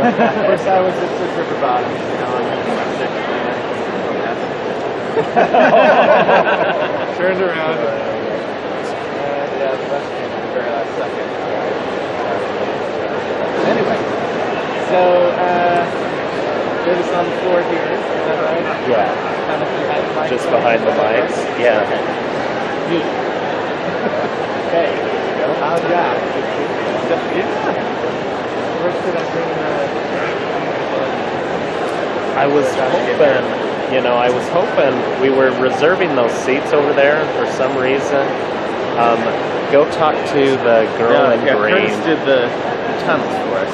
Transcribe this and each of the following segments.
First I was just a River Bottom, you know, and then my second turned around. Yeah, the bus came in the very last second. Anyway, so there's on the floor here, is that right? Yeah. Kind of behind the mics. Just behind the mics, yeah. Okay. Okay. How's that? Yeah. Where should I bring I was hoping we were reserving those seats over there for some reason. Go talk to the girl in green. Curtis did the tunnels for us.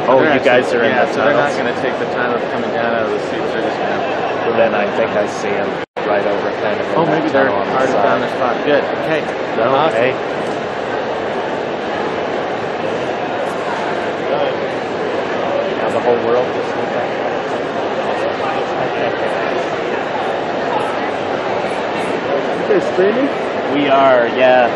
Oh, you guys are in the tunnels? So they're not going to take the time of coming down out of the seats. They're just going to... Well, then I think I see them right over kind of in that maybe they're tunnel on the already side. found their spot. Good. Okay. Okay. Now the whole world just looked like that. You guys streaming? We are, yeah.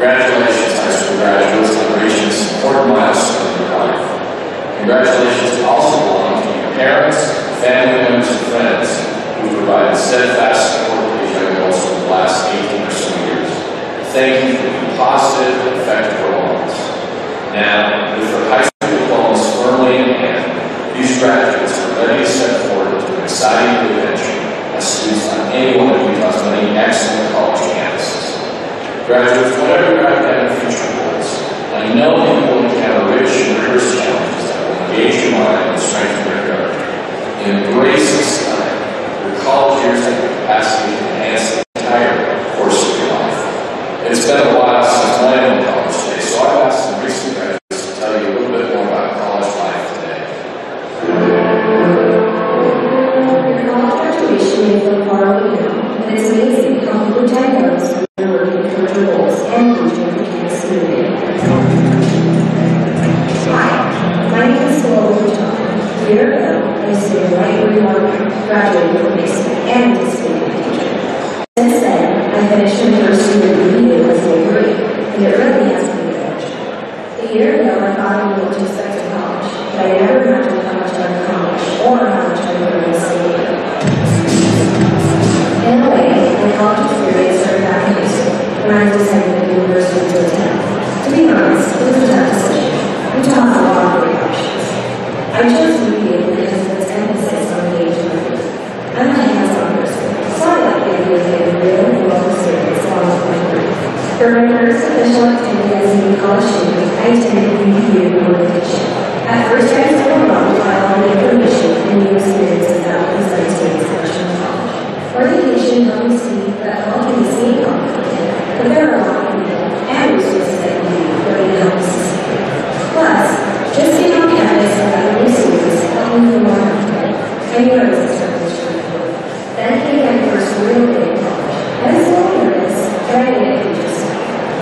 Congratulations, high school graduates, on reaching this important milestone in your life. Congratulations also belong to your parents, family members, and friends who provided steadfast support to these young adults for the last 18 or so years. Thank you for being positive and effective role models. Now, with their high school diplomas firmly in hand, these graduates are ready to step forward into an exciting new adventure as students on any one of Utah's many excellent college campuses. Graduates, whatever your academic future holds, I know that you will encounter rich and diverse challenges that will engage your mind and strengthen your character. Embrace this time. Your college years have the capacity to enhance the entire course of your life. It's been a while since I am in college today, so I've asked some recent graduates to tell you a little bit more about college life today. Your college graduation may feel far away now, but it's amazing how people time goes when you're working towards your goals and future the campus community. Hi, my name is Riverton. A year ago, I was sitting right where you are now, graduating from basement and anticipating the future. Since then, I finished my first year of BA as a degree, and it really has been a edge. A year ago, I thought I knew what to expect in college, but I never imagined how much I would accomplish or how much I would learn in a single year. In a way, my college experience started back in high school when I decided what university to attend. To be honest, it was a tough decision. We taught us a lot of great options. I chose BA because of its emphasis on engagement. I'm a hands-on person, so I like the idea of getting real-world experience along with my career. For my first official activity as a new college student, I attended BU orientation. At first, I was overwhelmed by all the information and new experiences that would present to me as a freshman in college. Orientation helped me see that all can be seen confident, but there are a lot of people and resources that can be ready to help us succeed. Plus, just being on campus and having new students helped me feel more confident. I knew I was a certain student. Then came my first real day in college. I was a little nervous, but I didn't get just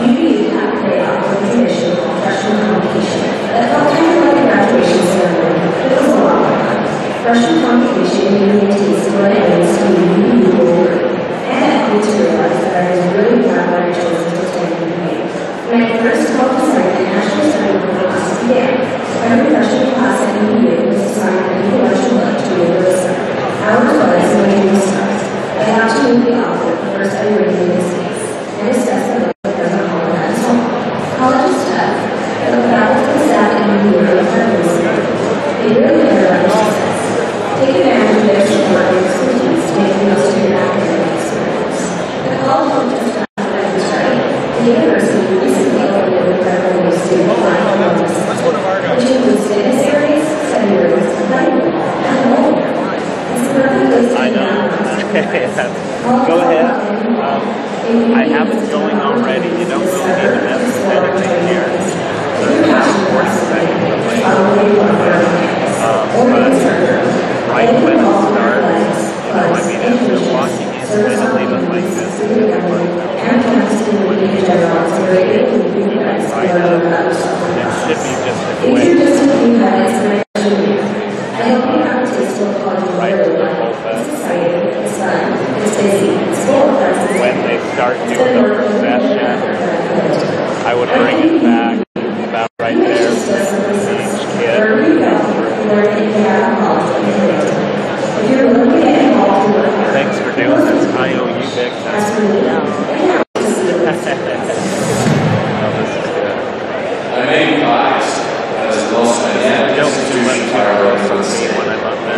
UVU had to play out with a tradition called freshman convocation that felt kind of like a graduation ceremony, but it was a lot more fun. Freshman convocation gave me a taste of what it means to be UVU forward, and it helped me to realize that I was really glad that I chose to attend UVU. When I first helped design the national study for the class began, every freshman class at UVU was assigned a new election lunch to be able to start. Ours was when we would start. I got to move the author for study review this case, and discuss the college is tough, but the faculty, staff, and UVU are incredibly smart. They really care about your success. Take advantage of their support and expertise to make the most of your academic experience. The college won't just have academics, right? The university recently opened an incredible new student life wellness center, which includes fitness areas, study rooms, playing ball, and bowling. It's a perfect place to hang out. Go ahead. I have it going already. You don't really need to mess with anything here. There's about 40 seconds of late. But right when it starts, I mean, as you're walking independently with like this, it should be just a quick. I hope you have a taste of college Right to the whole It's exciting, it's fun, it's busy, it's full of friends. When they start doing the procession, I would bring it back about right there for each kid. Thanks for doing this. I owe you big time. Oh, this is good. I may be biased, but as the most dynamic institution entirely for the state,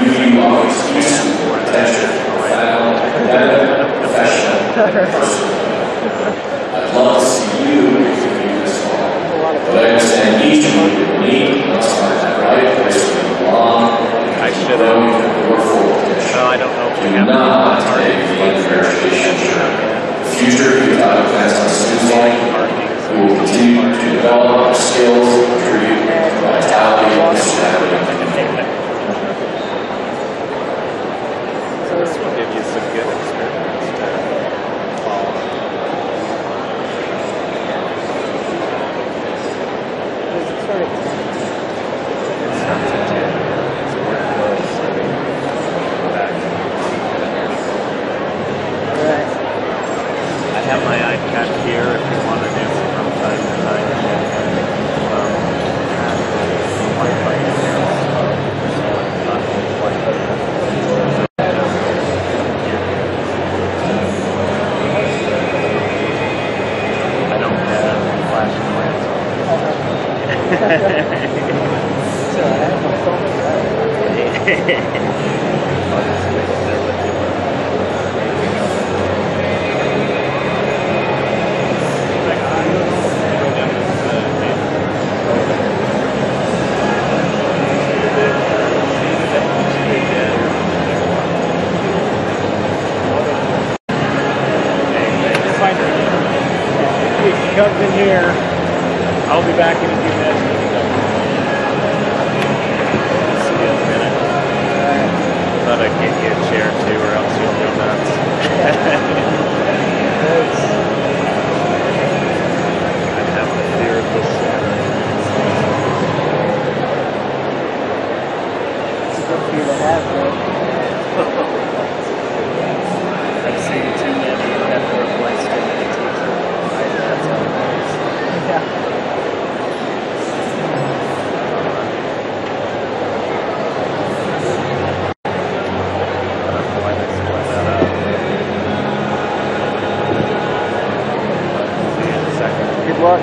UVU offers students for attention, profound, academic, professional, and personal. I'd love to see you execute this fall, but I understand each of you need must find that right place where you belong. I should have. No, I don't know if we have not take the verification journey. The future you have plans on students like who will continue to develop our skills, contribute to vitality, and personality. So this will give you some good experience to follow. It's not to 10. So we're close. I have my iPad here if you want to do it from time to time. Wi-Fi in here. I don't have flash noise. I'll just stick it there with you. he comes in here. I'll be back in a few minutes. See you in a minute. Thought I'd get you a chair too, or else you'll go nuts. I have the fear of this chair. It's a good fear to have, though. I've seen too many who have to replace too many teachers. That's how it is. Yeah. I don't know why they split that up. See you in a second. Good luck.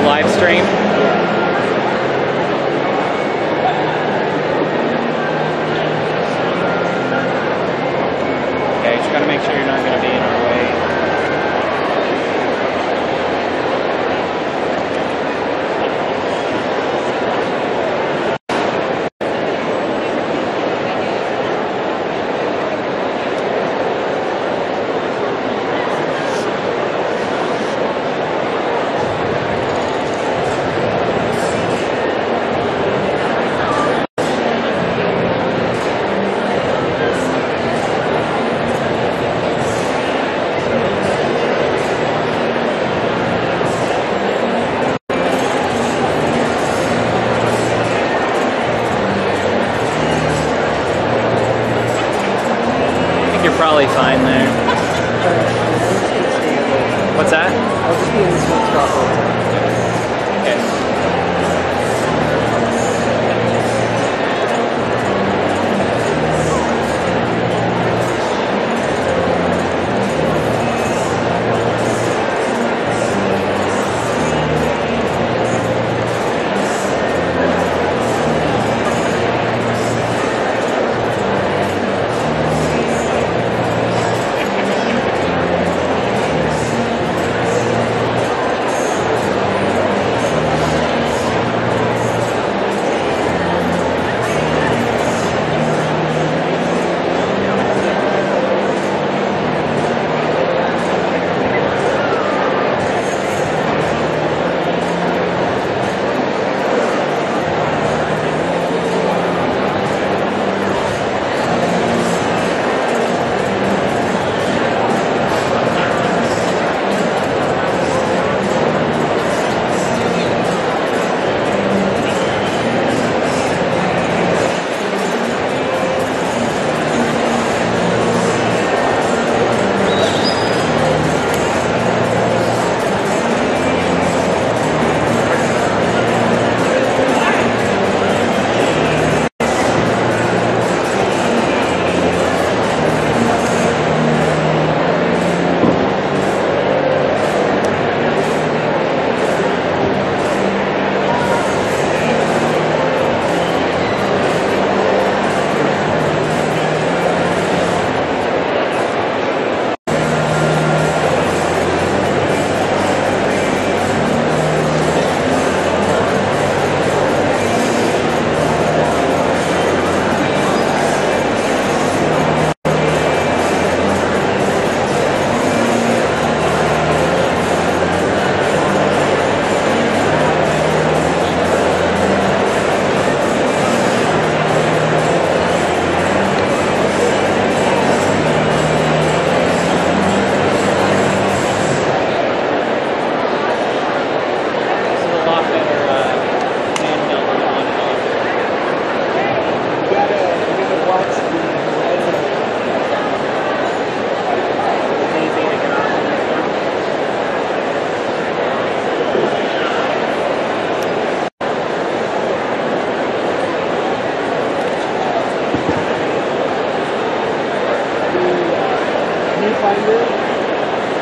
live stream? Okay, just gotta make sure you're not gonna be in our way. You're probably fine there. What's that? I'll just be in this one spot all the time. Okay.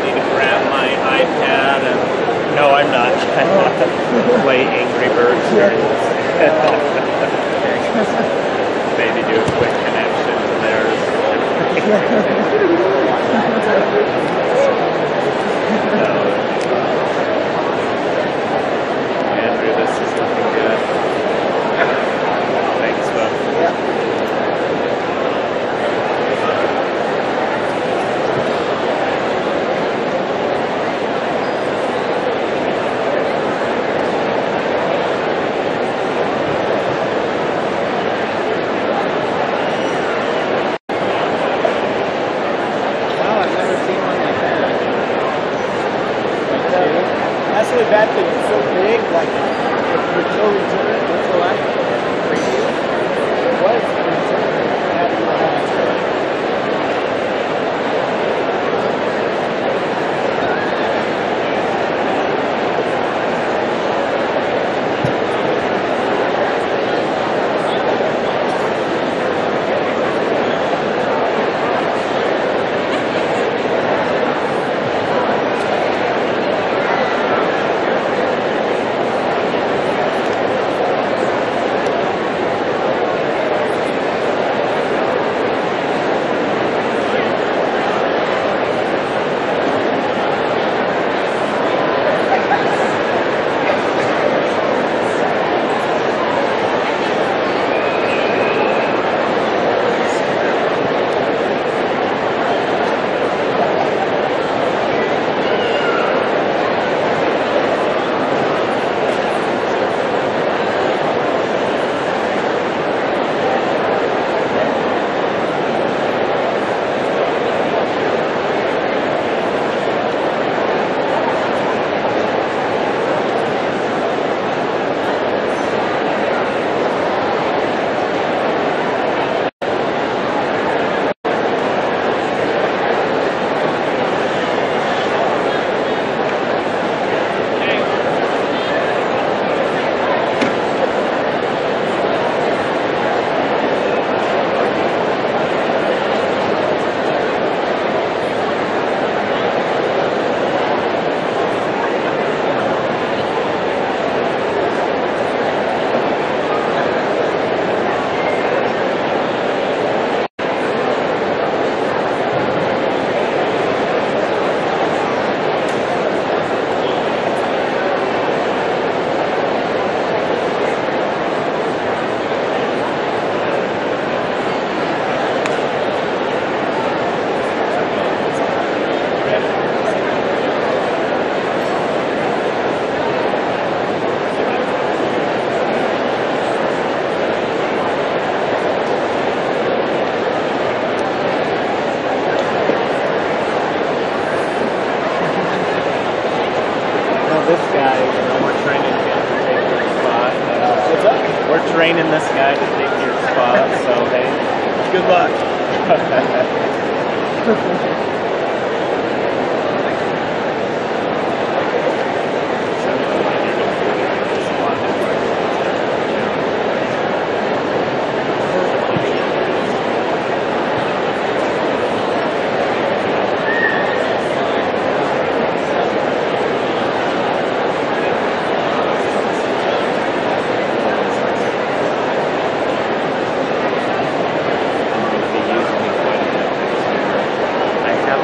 Need to grab my iPad and no, I'm not. Play Angry Birds during this. Maybe do a quick connection to theirs. No. Andrew, this is looking good. Thanks, bud. Yeah. That's the bad thing. It's so big, like it's so return. What's the last preview? It was training this guy to take your spot, so hey, Good luck. I have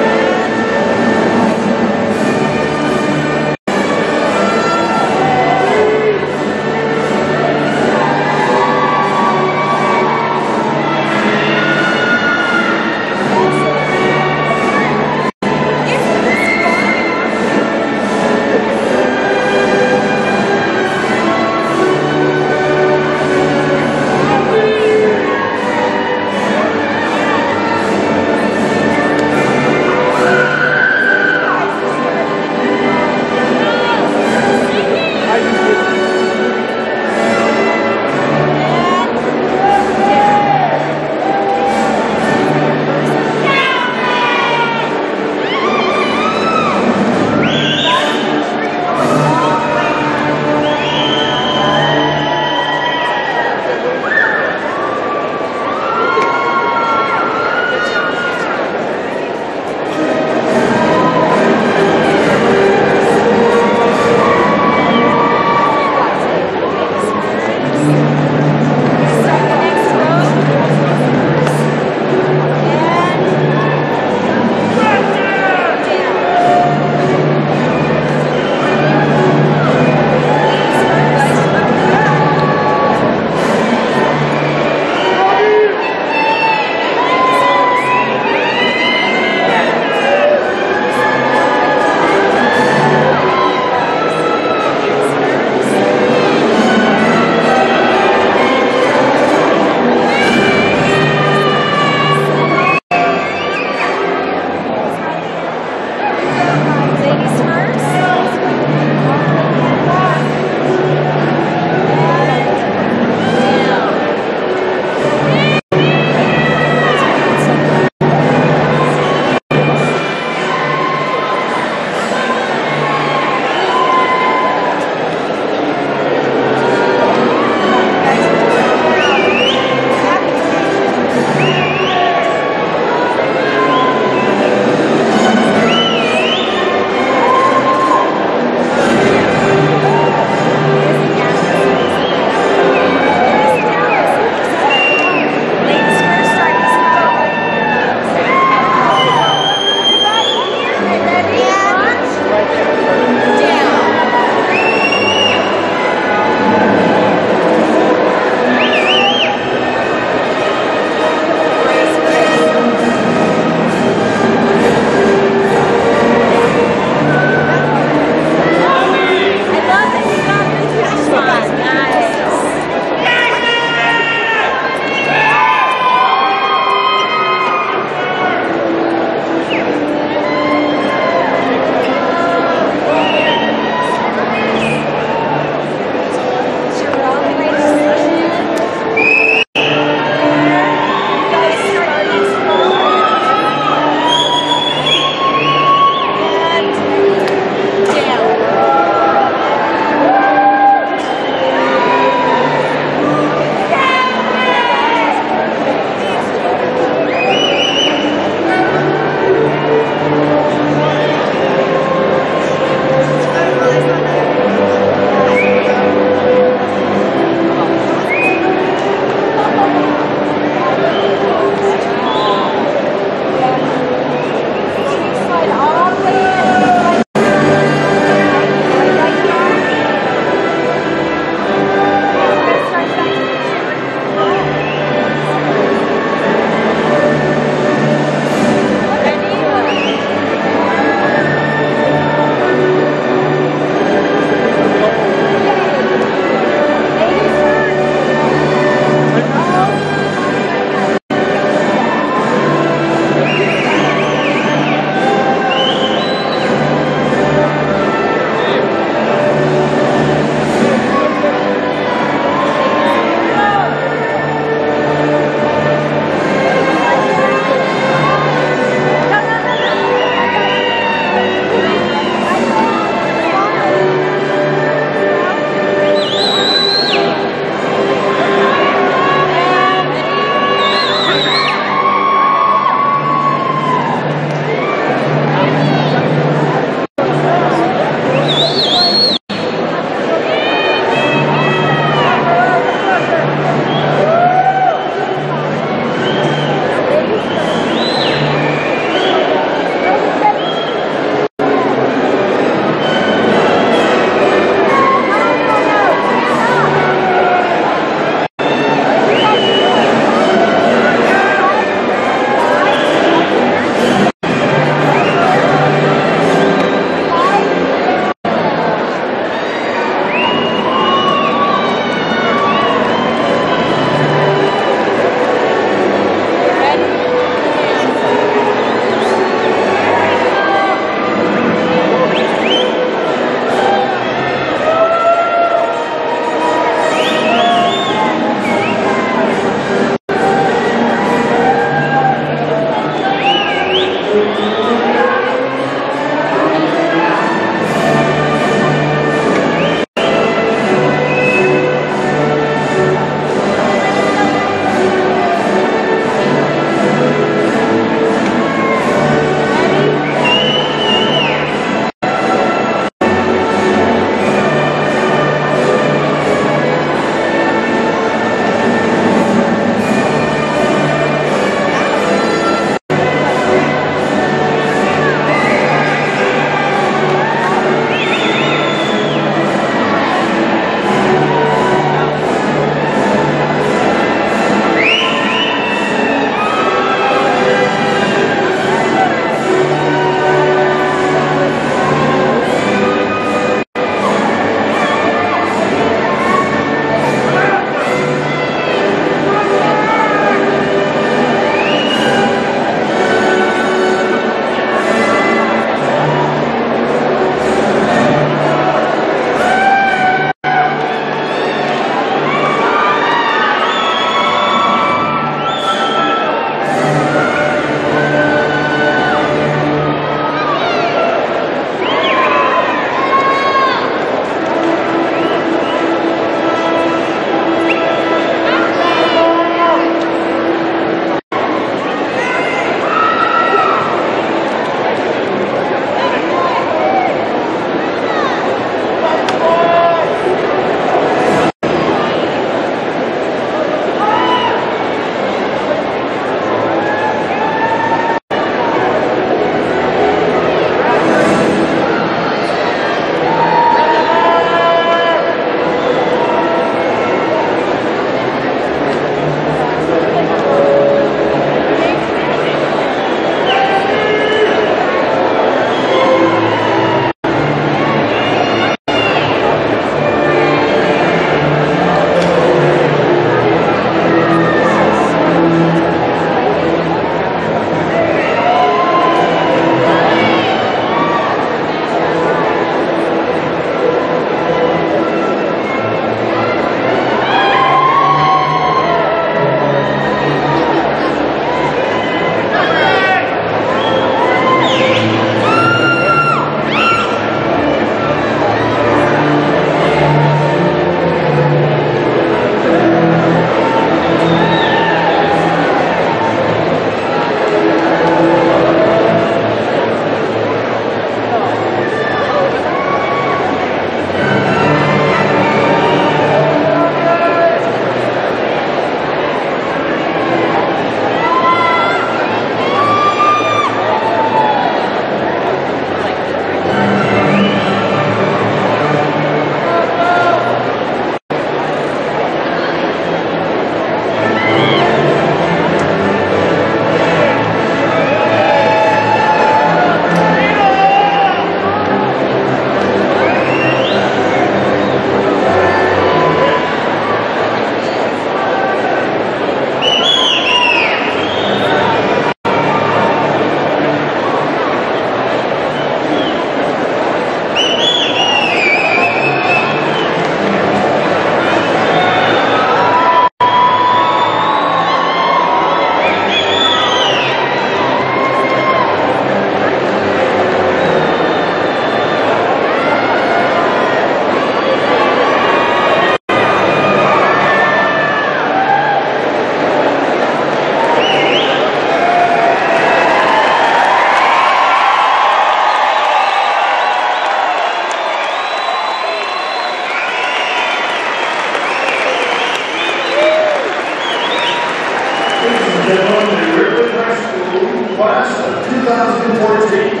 and gentlemen, the Riverton High School class of 2014.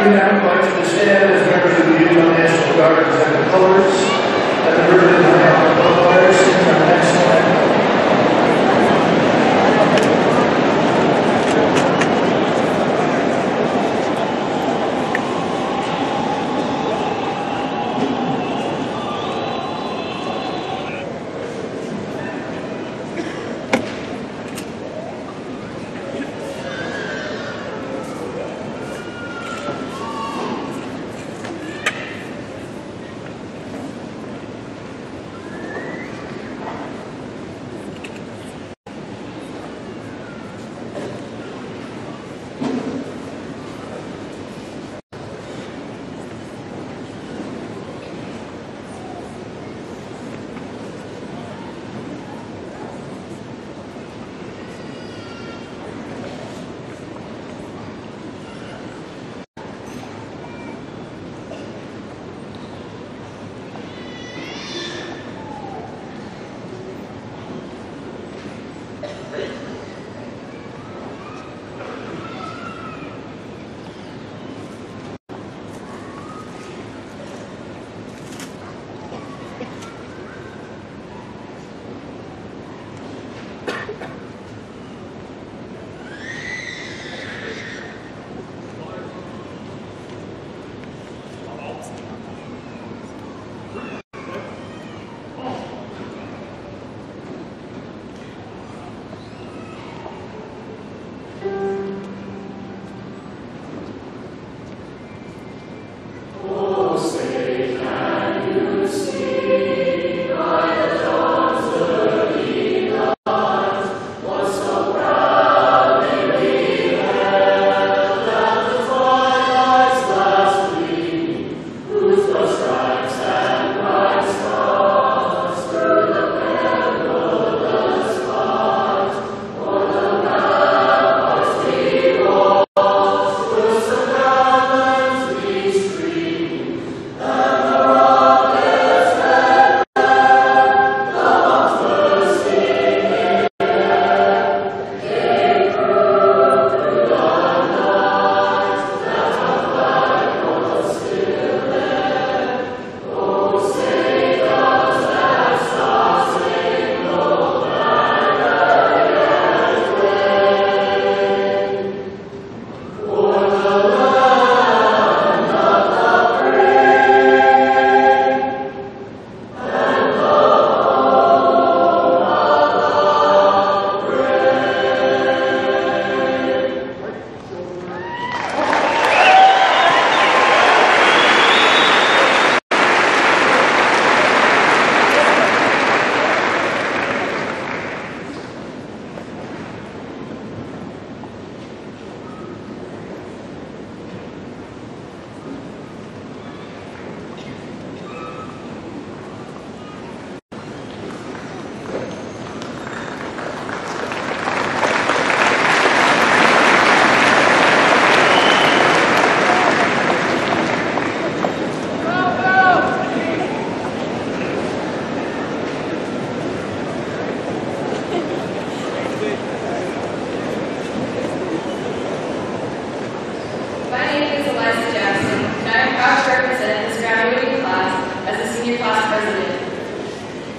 We now invite you to stand as members of the Union National Guard present the colors at the Riverton High Choir sings our national anthem.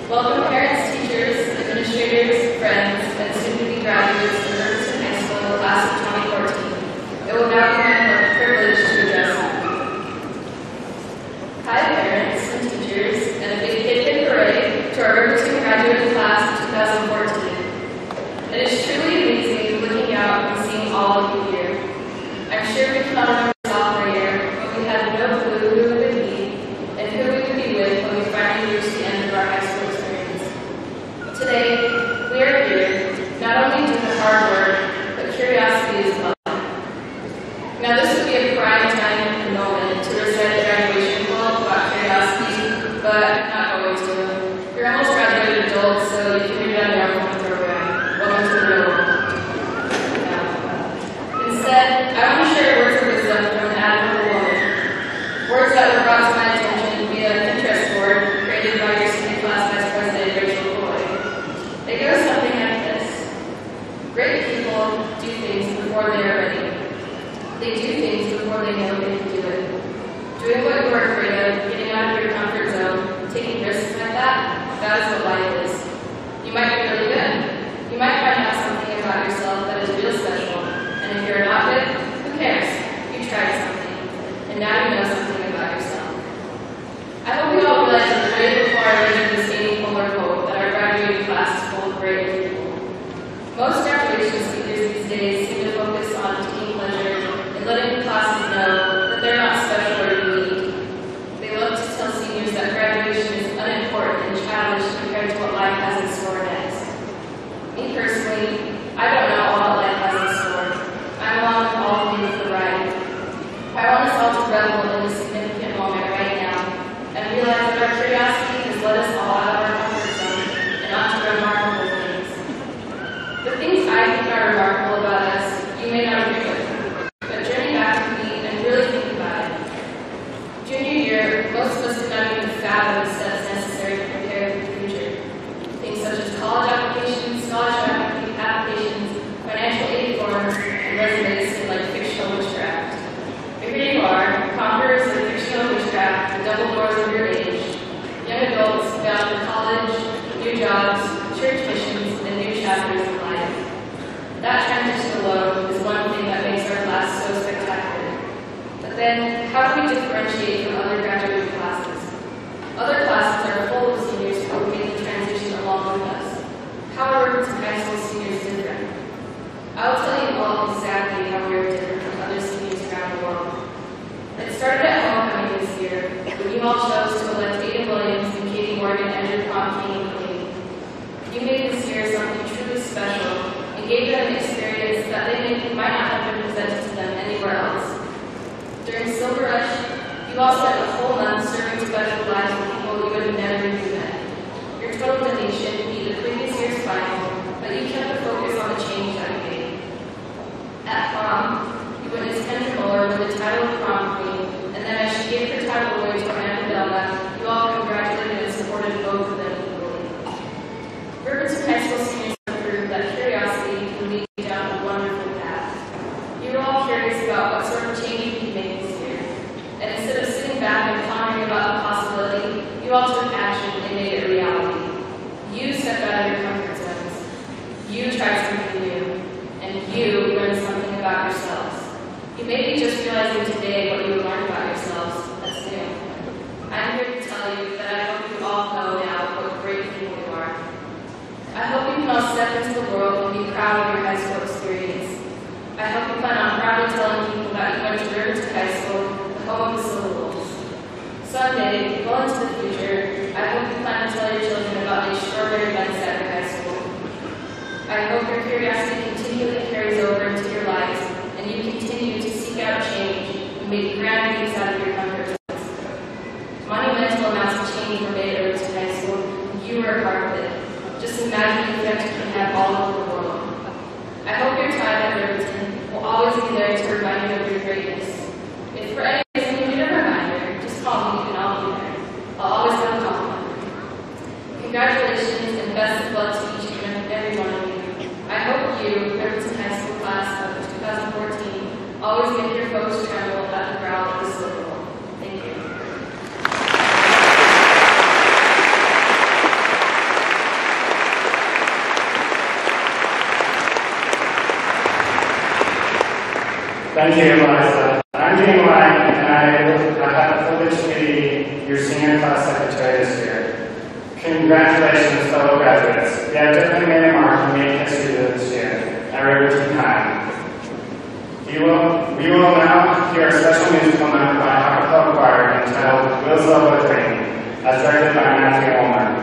Welcome parents, teachers, administrators, friends, and soon-to-be graduates of Riverton High School class of 2014. It will now be my privilege to address you. Hi parents and teachers, and a big kid parade to our Riverton graduating class of 2014. It is truly amazing looking out and seeing all of you here. I'm sure we come from sophomore year, but we had no clue who we would be and who we would be with when we finally reached the end of our high school experience. Today, we are here, not only due to hard work, but curiosity as well. Now this would be a prime time and moment to recite the graduation quote about curiosity, but I'm not going to. You're almost graduated adults, so you can read that in your own program. Welcome to the real world. Instead, I want to share words of wisdom from an admirable woman. Words that were brought to my attention via a Pinterest board created by your senior class vice president, Rachel Boyd. They go something like this. Great people do things before they are ready. They do things before they know they can do it. Doing what you are afraid of, getting out of your comfort zone, taking risks like that is what life is. You might be really good. You might find out something about yourself that is real special. And if you're not good, who cares? You tried something. And now you know something about yourself. I hope you all realize that way before I read this meaningful quote that our graduating class is full of great people. Most graduation speakers these days seem to focus on taking pleasure in letting the classes know that they're not special or unique. They love to tell seniors that graduation is unimportant and childish compared to what life has in store next. Me personally, I don't know all that life has in store. I'm along with all of you for the ride. I want us all to revel in this significant moment right now and realize that our curiosity has led us all out of our comfort zone and onto remarkable things. The things I think are remarkable about us, you may not agree with, but journey back with me and really think about it. Junior year, most of us did not even fathom the steps necessary to prepare for the future. Things such as college applications, scholarship applications, financial aid forms, and resumes seem like fictional witchcraft. But here you are, conquerors of fictional witchcraft, the double doors of your age, young adults bound for college, new jobs, church missions, and new chapters of life. That transition alone is one thing that makes our class so spectacular. But then, how do we differentiate from other graduating classes? Other classes are full of seniors who will make the transition along with us. How are Riverton High School seniors different? I will tell you all exactly how we are different from other seniors around the world. It started at homecoming this year, when you all chose to elect Ada Williams and Katie Morgan as your prom king and queen. You made this year something truly special and gave them an experience that they might not have been presented to them anywhere else. During Silver Rush, you all spent a whole month serving special lives with people you would have never even met. Your total donation beat the previous year's final, but you kept the focus on the change that you made. At prom, you witnessed Kendra Muller with the title of prom queen, and then as she gave her title away to Amanda Belknap, you all congratulated and supported both of them equally. Riverton High School seniors have proved that curiosity can lead you down a wonderful path. You were all curious about what sort of change you could make this year, and instead of sitting back and pondering about the possibility, you all took action and made it a reality. You stepped out of your comfort zones. You tried something new, and you learned something about yourselves. You may be just realizing today what you learned about yourselves. That's new. I'm here to tell you that I hope you all know now what great people you are. I hope you can all step into the world and be proud of your high school experience. I hope you plan on proudly telling people that you went to Riverton High School, the home of the Silver Wolves. Someday, well into the future, I hope you plan to tell your children about the extraordinary events at your high school. I hope your curiosity continually carries over into your lives, and you continue to seek out change and make grand leaps out of your comfort zones. Monumental amounts of change were made at Riverton High School, and you were a part of it. Just imagine the effect you can have all over the world. I hope your time at Riverton will always be there to remind you of your greatness. If for any reason you need a reminder, just call me and I'll be there. I'll always have a compliment. Congratulations and best of luck to each and every one of you. I hope you, Riverton High School class of 2014, always make your folks tremble at the brow of the Silver Wolf. Thank you. Thank you, Eliza. I'm Dean White, and I have the privilege to be your senior class secretary this year. Congratulations, fellow graduates. You have definitely made a mark and made history this year at Riverton High. We will now hear a special musical number by a cappella choir entitled Will's Love with Rain, as directed by Matthew Ulmer.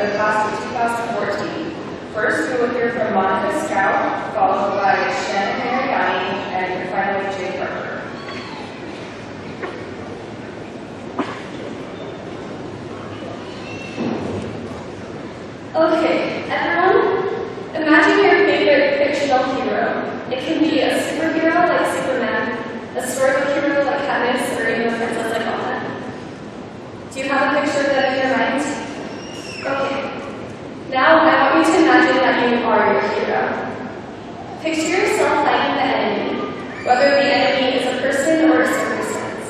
the class of 2014. First, we will hear from Monica Scout, followed by Shannon Mariani, and finally Jay Parker. Okay, everyone, imagine your favorite fictional hero. It can be a superhero like Superman, a storybook hero like Katniss, or even a princess like Anna. Do you have a picture of that in your mind? Okay. Now I want you to imagine that you are your hero. Picture yourself fighting the enemy, whether the enemy is a person or a circumstance.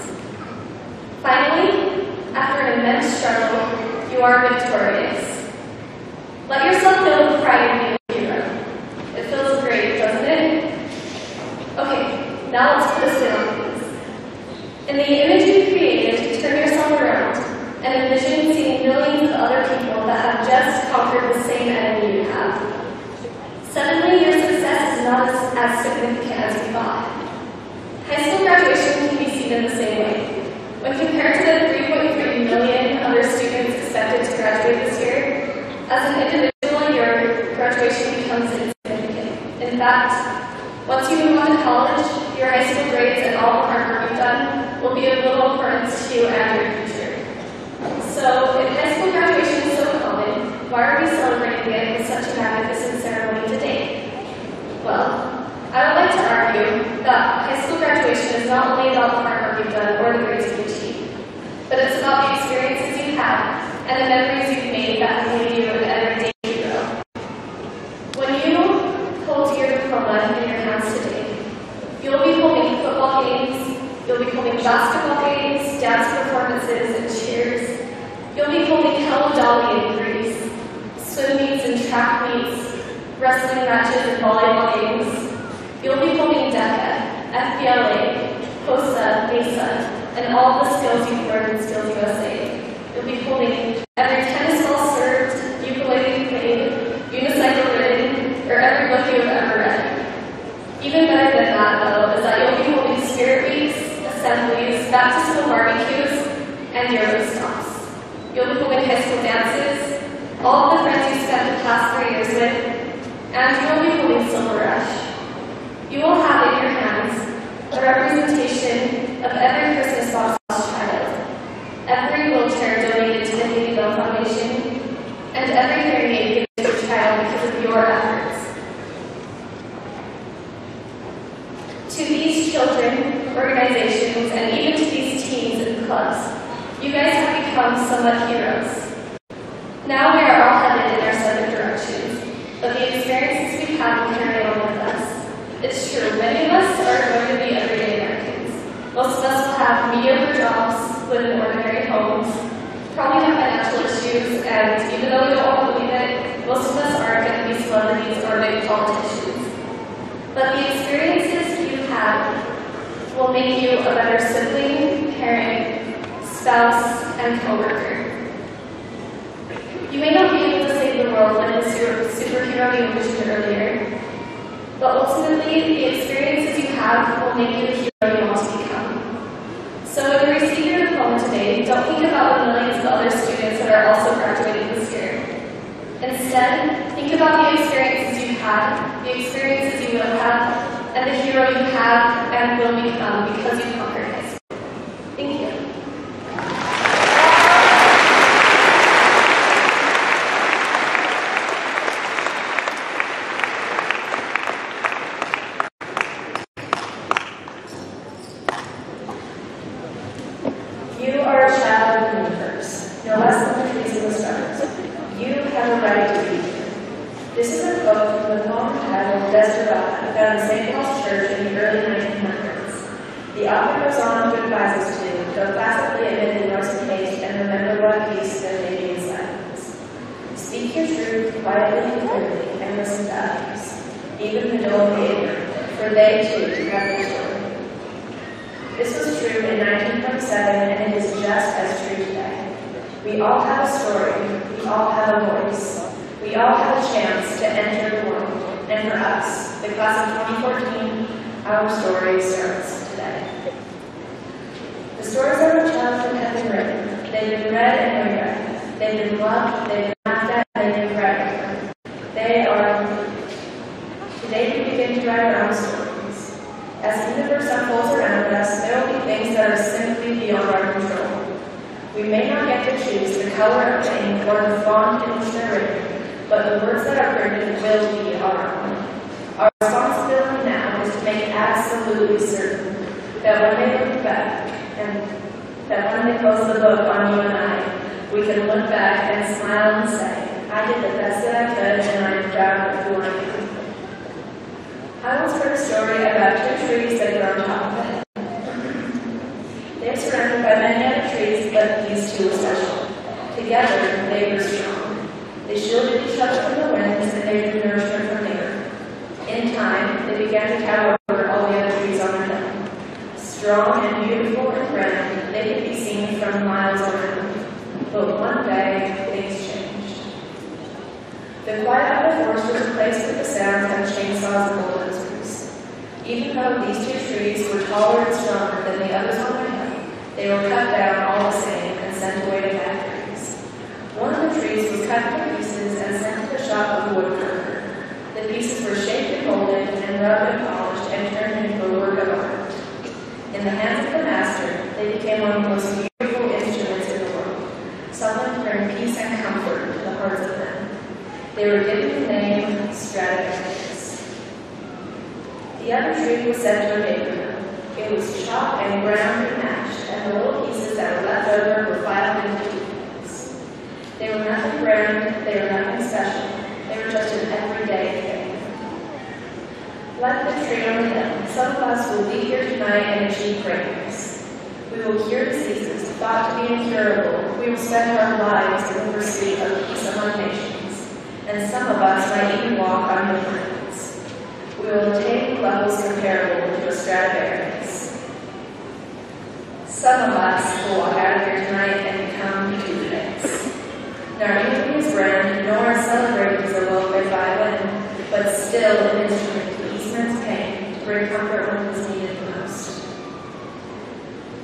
Finally, after an immense struggle, you are victorious. Let yourself feel the pride of being a hero. It feels great, doesn't it? Okay, now let's put a spin on things. In the image you created, turn yourself around and envision seeing millions of other people that have just conquered the same enemy you have. Suddenly, your success is not as significant as you thought. High school graduation can be seen in the same way. When compared to the 3.3 million other students expected to graduate this year, as an individual, your graduation becomes insignificant. In fact, once you move on to college, your high school grades and all the hard work you've done will be of little importance to you and your future. So, if high school graduation is so common, why are we celebrating it with such a magnificent ceremony today? Well, I would like to argue that high school graduation is not only about the hard work you've done or the grades you've achieved, but it's about the experiences you've had and the memories you've made that have made you an everyday hero. When you hold your diploma in your hands today, you'll be holding football games, you'll be holding basketball games, dance performances, and cheers. You'll be holding Hello Dolly in Greece, swim meets and track meets, wrestling matches and volleyball games. You'll be holding DECA, FBLA, HOSA, MESA, and all the skills you've learned in Skills USA. You'll be holding every tennis ball served, ukulele played, unicycle ridden, or every book you've ever read. Even better than that, though, is that you'll be holding spirit weeks, assemblies, baptismal barbecues, and Euro stops. You'll be holding high school dances, all of the friends you spent the past 3 years with, and you'll be holding Silver Rush. You will have in your hands a representation of every Christmas box child, every wheelchair donated to the Haiti Bell Foundation, and every hearing aid given to a child because of your efforts. To these children, organizations, and even to these teams and clubs, you guys have become somewhat heroes. Now we are all headed in our separate directions, but the experiences we've had will carry on with us. It's true, many of us are going to be everyday Americans. Most of us will have mediocre jobs, live in ordinary homes, probably have financial issues, and even though we don't all believe it, most of us aren't going to be celebrities or big politicians. But the experiences you've had will make you a better sibling, parent, spouse, and coworker. You may not be able to save the world like the superhero you envisioned earlier, but ultimately, the experiences you have will make you the hero you want to become. So when you receive your diploma today, don't think about the millions of other students that are also graduating this year. Instead, think about the experiences you've had, the experiences you will have, and the hero you have and will become because you conquered high school. Thank you. You are a child of the universe, no less than the trees and the stars. You have a right to be here. This is a quote from the poem titled Desperata, found in St. Paul's Church in the early 1900s. The author goes on to advise us to go classically amid the noise and haste and remember what peace there may be in silence. Speak your truth quietly and clearly and listen to others, even the dull and the ignorant, for they too have their story. This was true in 1947, and it is just as true today. We all have a story. We all have a voice. We all have a chance to enter the world. And for us, the class of 2014, our story starts today. The stories of our childhood have been written. They've been read and reread. They've been loved. They've been laughed at maybe we begin to write our own stories. As the universe unfolds around us, there will be things that are simply beyond our control. We may not get to choose the color of the ink or the font in which they're written, but the words that are printed will be our own. Our responsibility now is to make absolutely certain that when they look back, and that when they close the book on you and I, we can look back and smile and say, I did the best that I could, and I'm proud of who I am. I once heard a story about two trees that grow on top of a hill. They are surrounded by many other trees, but these two were special. Together, they were strong. They shielded each other from the winds, and they drew nourishment from the earth. In time, they began to tower over all the other trees on the hill. Strong and beautiful and grand, they could be seen from miles around. But one day, things changed. The quiet of the forest was replaced with the sounds of chainsaws and bulldozers. Even though these two trees were taller and stronger than the others on the hill, they were cut down all the same and sent away to factories. One of the trees was cut into pieces and sent to the shop of a woodworker. The pieces were shaped and molded and rubbed and polished and turned into a work of art. In the hands of the master, they became one of the most beautiful instruments in the world, someone to bring peace and comfort to the hearts of men. They were given the name Stradivarius. The other tree was sent to a baker mill. It was chopped and ground and mashed, and the little pieces that were left over were filed into toothpicks. They were nothing grand, they were nothing special. They were just an everyday thing. Like the tree on the hill, some of us will be here tonight and achieve greatness. We will cure diseases thought to be incurable. We will spend our lives in the pursuit of peace among nations, and some of us might even walk on the planets. We will attain levels comparable to a Stradivarius. Some of us will walk out of here tonight and become toothpicks. Nor music is grand, nor celebrated as a well-played violin, but still an instrument to ease men's pain, to bring comfort when it was needed the most.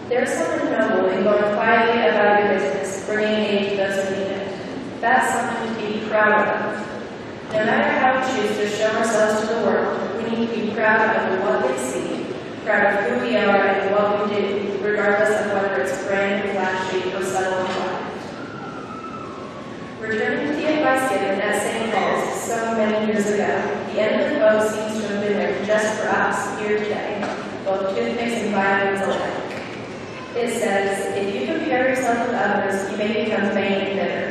There is something noble in going quietly about your business, bringing aid to those who need it. That's something to be proud of. No matter how we choose to show ourselves to the world, we need to be proud of what they see, proud of who we are and what we do, regardless of whether it's grand and flashy or subtle and quiet. Returning to the advice given at St. Paul's so many years ago, the end of the boat seems to have been written just for us here today, both toothpicks and violins alike. It says, if you compare yourself with others, you may become vain and bitter,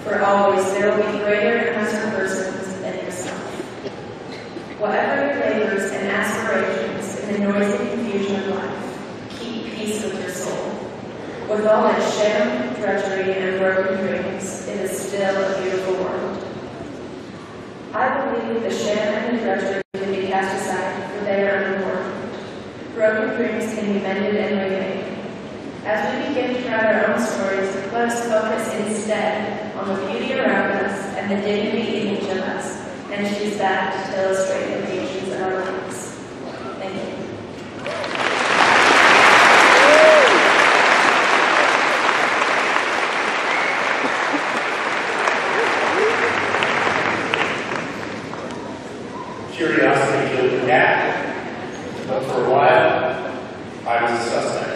for always there will be greater and lesser persons than yourself. Whatever your labors and aspirations in the noisy confusion of life, keep peace with your soul. With all its sham, drudgery, and broken dreams, it is still a beautiful world. I believe the sham and the drudgery can be cast aside, for they are unimportant. Broken dreams can be mended and remade. As we begin to write our own stories, let us focus instead on the beauty around us and the dignity in each of us, and choose that to illustrate the beauties of our lives. Thank you. Curiosity killed the cat, but for a while, I was a suspect.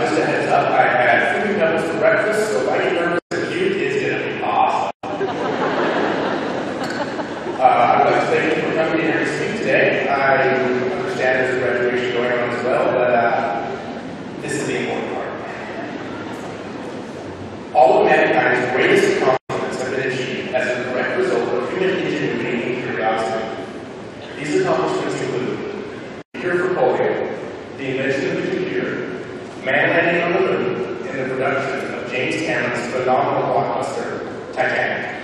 Just a heads up, I had 3 pebbles for breakfast, so if I get nervous and cute, it's going to be awesome. I would like to thank you for coming here to speak today. I understand there's a graduation going on as well, but this is the important part. All of mankind's greatest accomplishments have been achieved as a direct result of human ingenuity and curiosity. These accomplishments include the cure for polio, the invention of the computer, man landing on the moon, and the production of James Cameron's phenomenal blockbuster, Titanic.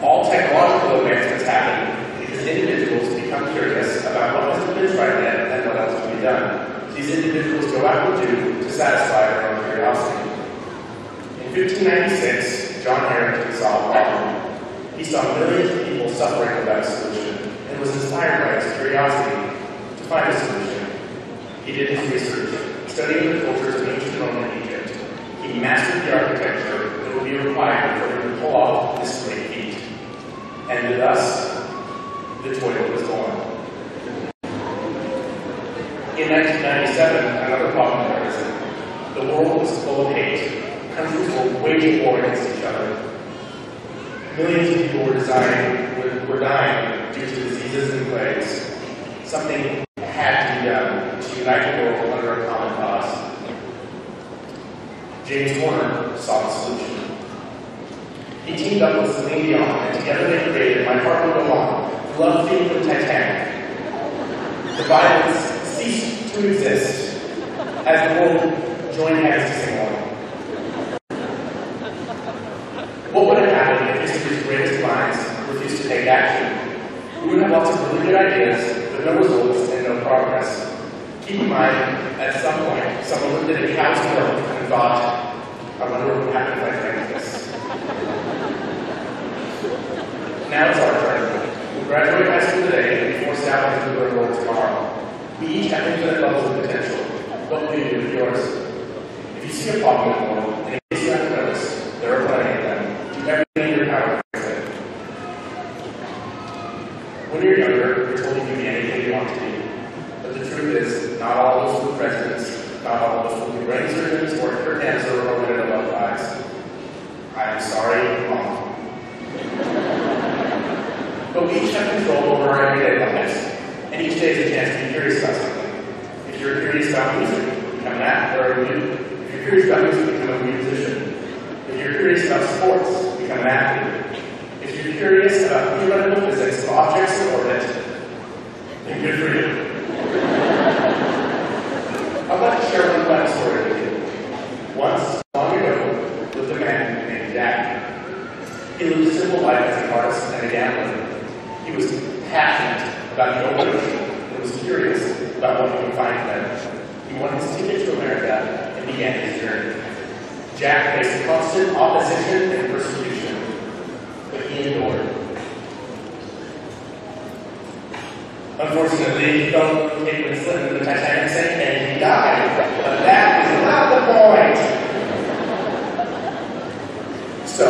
All technological advancements happen because individuals become curious about what has been tried yet and what else can be done. These individuals go out and do to satisfy their own curiosity. In 1596, John Harrington saw a problem. He saw millions of people suffering without a solution and was inspired by his curiosity to find a solution. He did his research, studying the cultures of ancient Rome and Egypt. He mastered the architecture that would be required for him to pull off this great feat. and thus the toilet was born. In 1997, another problem arose. The world was full of hate. Countries were waging war against each other. Millions of people were dying due to diseases and plagues. Something had to be done to unite the world under a common cause. James Horner saw the solution. He teamed up with Celine Dion, and together they created My Heart Will Go On, the love theme from Titanic. The violence ceased to exist as the world joined hands to sing along. What would have happened if history's greatest minds refused to take action? We would have lots of really good ideas, but no results and no progress. Keep in mind, at some point, someone looked at a cow's milk and thought, I wonder what would happen if I drank this. Now it's our turn. We'll graduate high school today and be forced out into the real world tomorrow. We each have infinite levels of potential. What will you do with yours? If you see a problem in the world, and in case you haven't noticed, there are plenty of them. Do everything in your power to fix it. When you're younger, you're told you can be anything you want to be. But the truth is, not all of us will be presidents, not all of us will be brain surgeons, or cure cancer, or win Nobel Prize. I am sorry, Mom. But we each have control over our everyday lives, and each day is a chance to be curious about something. If you're curious about music, become an actor, if you're curious about music, become a musician. If you're curious about sports, become an athlete. If you're curious about theoretical physics of objects in orbit, then good for you. I'd like to share one fun story with you. Once, long ago, lived a man named Jack. He lived a simple life as an artist and a gambler. He was passionate about the open ocean and was curious about what he would find there. He won his ticket to America and began his journey. Jack faced constant opposition and persecution, but he endured. Unfortunately, he fell from the Kate Winslet into the Titanic sink and he died. But that is not the point. So,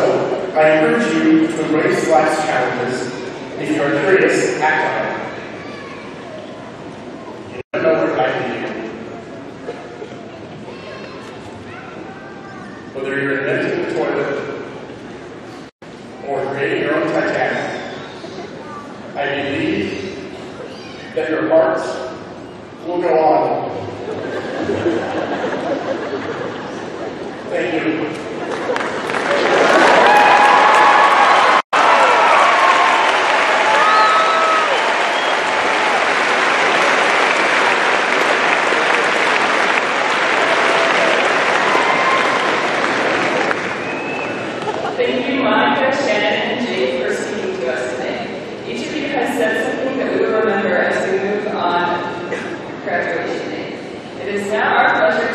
I encourage you to embrace life's challenges. If you are curious, act on it. You never know where it might lead you. Whether you're inventing the toilet or creating your own Titanic, I believe that your heart will go on. Thank you. Thank you, Monica, Shannon, and Jade for speaking to us today. Each of you has said something that we will remember as we move on graduation day. It is now our pleasure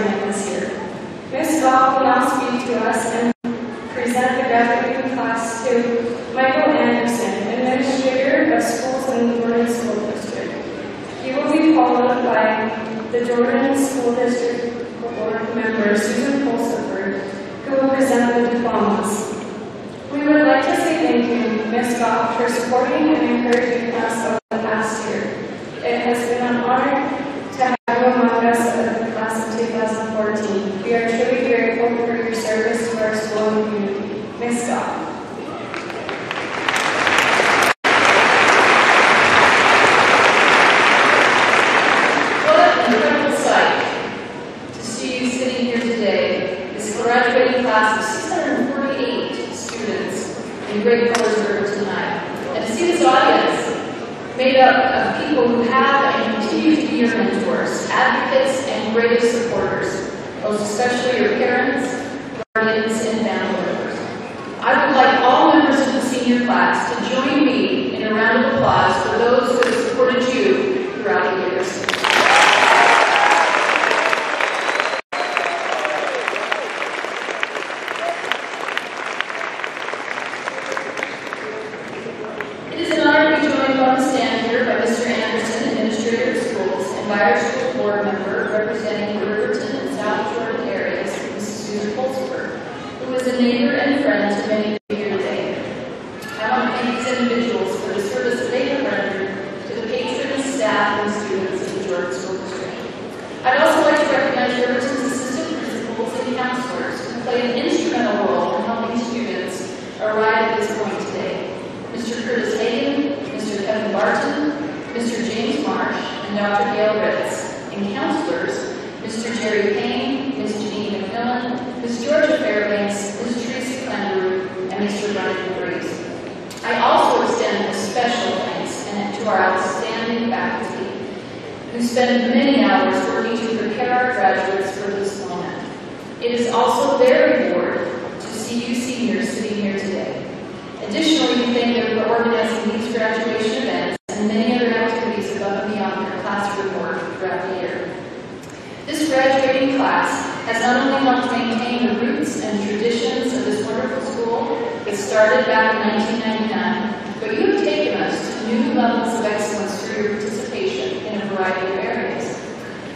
assignment this year. Ms. Goff will now speak to us and present the graduating class to Michael Anderson, Administrator of Schools in the Jordan School District. He will be followed by the Jordan School District Board member, Susan Pulsifer, who will present the diplomas. We would like to say thank you, Ms. Goff, for supporting and encouraging us over the past year. It has been an honor to have you among us of the class of 2014. We are truly grateful for your service to our school and community. Ms. Goff. What an incredible sight to see you sitting here today, this graduating class of 648 students in great colors of Riverton High. And to see this audience made up of people who have and continue to be your mentors, advocates, and greatest supporters, most especially your parents, guardians, and family members. I would like all members of the senior class to join me in a round of applause for those who have supported you throughout the years. It is an honor to be joined on the stand here by Mr. Anderson, Administrator of Schools, and by our school board member representing the Riverton and South Jordan areas, Mrs. Susan Pulsifer, who is a neighbor and friend to many of you here today. I want to thank these individuals for the service that they have rendered to the patrons, staff, and students of the Jordan School District. I'd also like to recognize Riverton's assistant principals and counselors who played an instrumental role in helping students arrive at this point today. Mr. Curtis Hagan, Mr. Kevin Barton, Mr. James Marsh, and Dr. Gail Ritz, and counselors, Mr. Jerry Payne, Ms. Janine McMillan, Ms. Georgia Fairbanks, Ms. Teresa Clenderoux, and Mr. Brian Breeze. I also extend a special thanks to our outstanding faculty, who spend many hours working to prepare our graduates for this moment. It is also their reward to see you seniors sitting here today. Additionally, we thank them for organizing these graduation events and many other activities above and beyond their classroom work throughout the year. This graduating class has not only helped maintain the roots and traditions of this wonderful school that started back in 1999, but you have taken us to new levels of excellence through your participation in a variety of areas.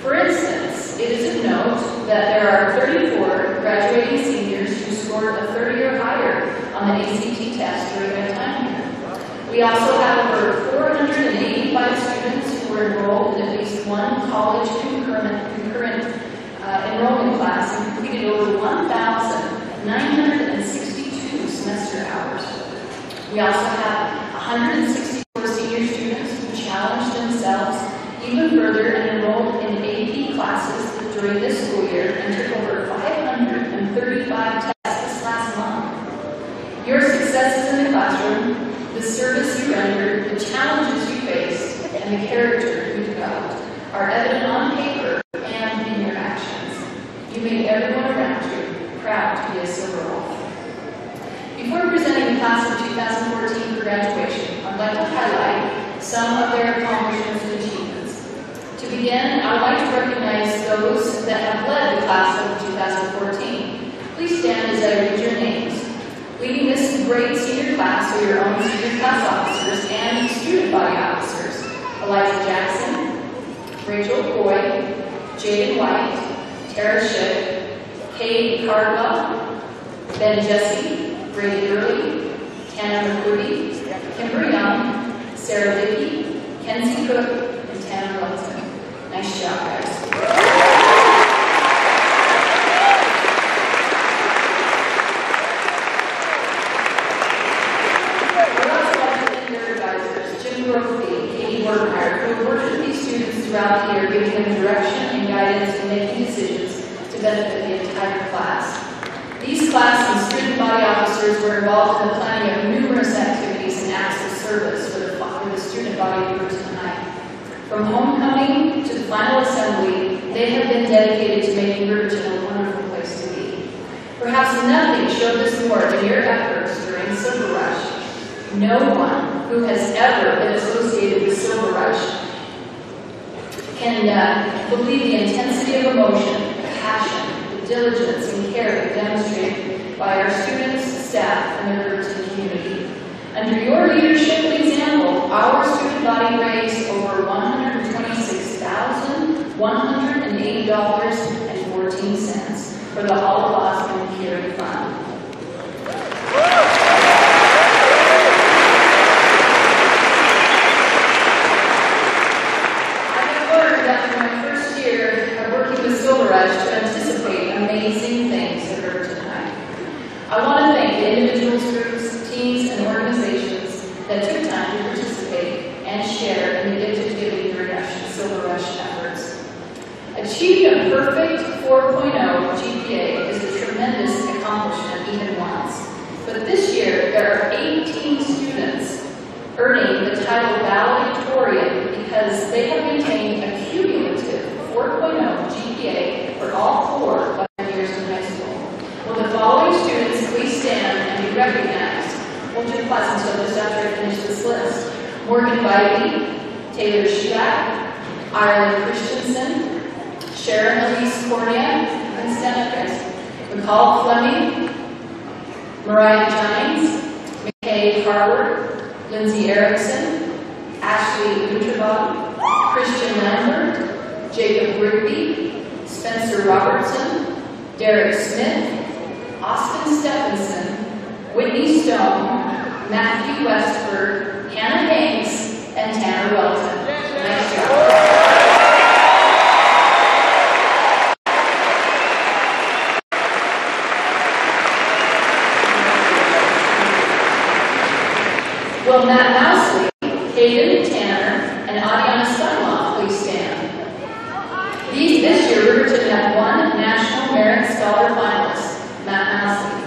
For instance, it is of note that there are 34 graduating seniors who scored a 30 or higher on the ACT test during their time here. We also have over 485 students who were enrolled in at least one college concurrent enrollment class and completed over 1,962 semester hours. We also have 164 senior students who challenged themselves even further and enrolled in AP classes during this school year and took over 535 tests this last month. Your successes in the classroom, the service you rendered, the challenges you faced, and the character you developed are evident on paper and in your actions. You made everyone around you proud to be a Silverwolf. Before presenting the class of 2014 for graduation, I'd like to highlight some of their accomplishments and achievements. To begin, I would like to recognize those that have led the class of 2014. Please stand as I read your names. Leading this great senior class are your own senior class officers and student body officers: Eliza Jackson, Rachel Coy, Jaden White, Tara Schick, Kay Cardwell, Ben Jesse, Brady Early, Tanner McCurdy, Kimber Young, Sarah Dickey, Kenzie Cook, and Tanner Wilson. Nice job, guys. Who worked with these students throughout the year, giving them direction and guidance in making decisions to benefit the entire class. These class and student body officers were involved in the planning of numerous activities and acts of service for the student body of Riverton High. From homecoming to the final assembly, they have been dedicated to making Riverton a wonderful place to be. Perhaps nothing showed this more than your efforts during Silver Rush. No one who has ever been associated with Silver Rush can believe the intensity of emotion, passion, diligence and care demonstrated by our students, staff, and the Riverton community. Under your leadership and example, our student body raised over $126,180.14 for the Holocaust and Caring Fund. To anticipate amazing things at Riverton High. I want to thank the individuals, groups, teams, and organizations that took time to participate and share in the Gifted Giving Silver Rush efforts. Achieving a perfect 4.0 GPA is a tremendous accomplishment even once. But this year, there are 18 students earning the title valedictorian because they have maintained a cumulative 4.0 GPA for all 4 years in high school. Will the following students please stand and be recognized? We'll do class until just after I finish this list. Morgan Bybee, Taylor Schulak, Ireland Christensen, Sharon Elise Cornea, and stand up guys. McCall Fleming, Mariah Gines, McKay Harward, Lindsay Erickson, Ashley Winterbottom, Christian Lambert, Jacob Rigby, Spencer Robertson, Derek Smith, Austin Stephenson, Whitney Stone, Matthew Westford, Hannah Banks, and Tanner Welton. Nice job. Will Matt Mousley, Hayden Tanner, and Adiana Stunloff please stand? This year, Riverton had 1 National Merit Scholar finalist, Matt Mousley,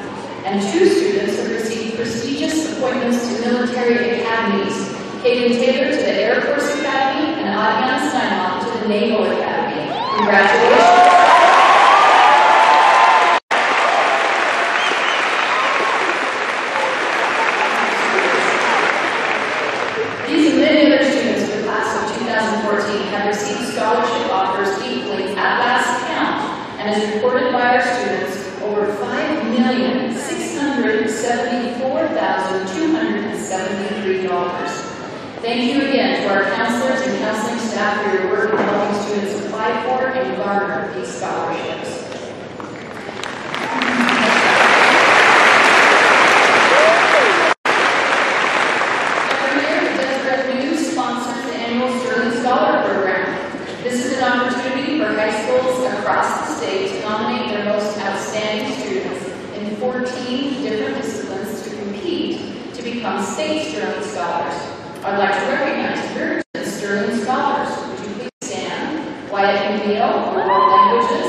and 2 students have received prestigious appointments to military academies, Hayden Taylor to the Air Force Academy and Adiana Steinhoff to the Naval Academy. Congratulations. These and many other students for the class of 2014 have received scholarship offers equaling, at last count, and as reported by our students, over $5,674,273. Thank you again to our counselors and counseling staff for your work in helping students apply for and garner these scholarships. This is an opportunity for high schools across the state to nominate their most outstanding students in 14 different disciplines to compete to become state Sterling Scholars. I'd like to recognize Riverton Sterling Scholars. Would you please stand? Wyatt McNeil, World Languages,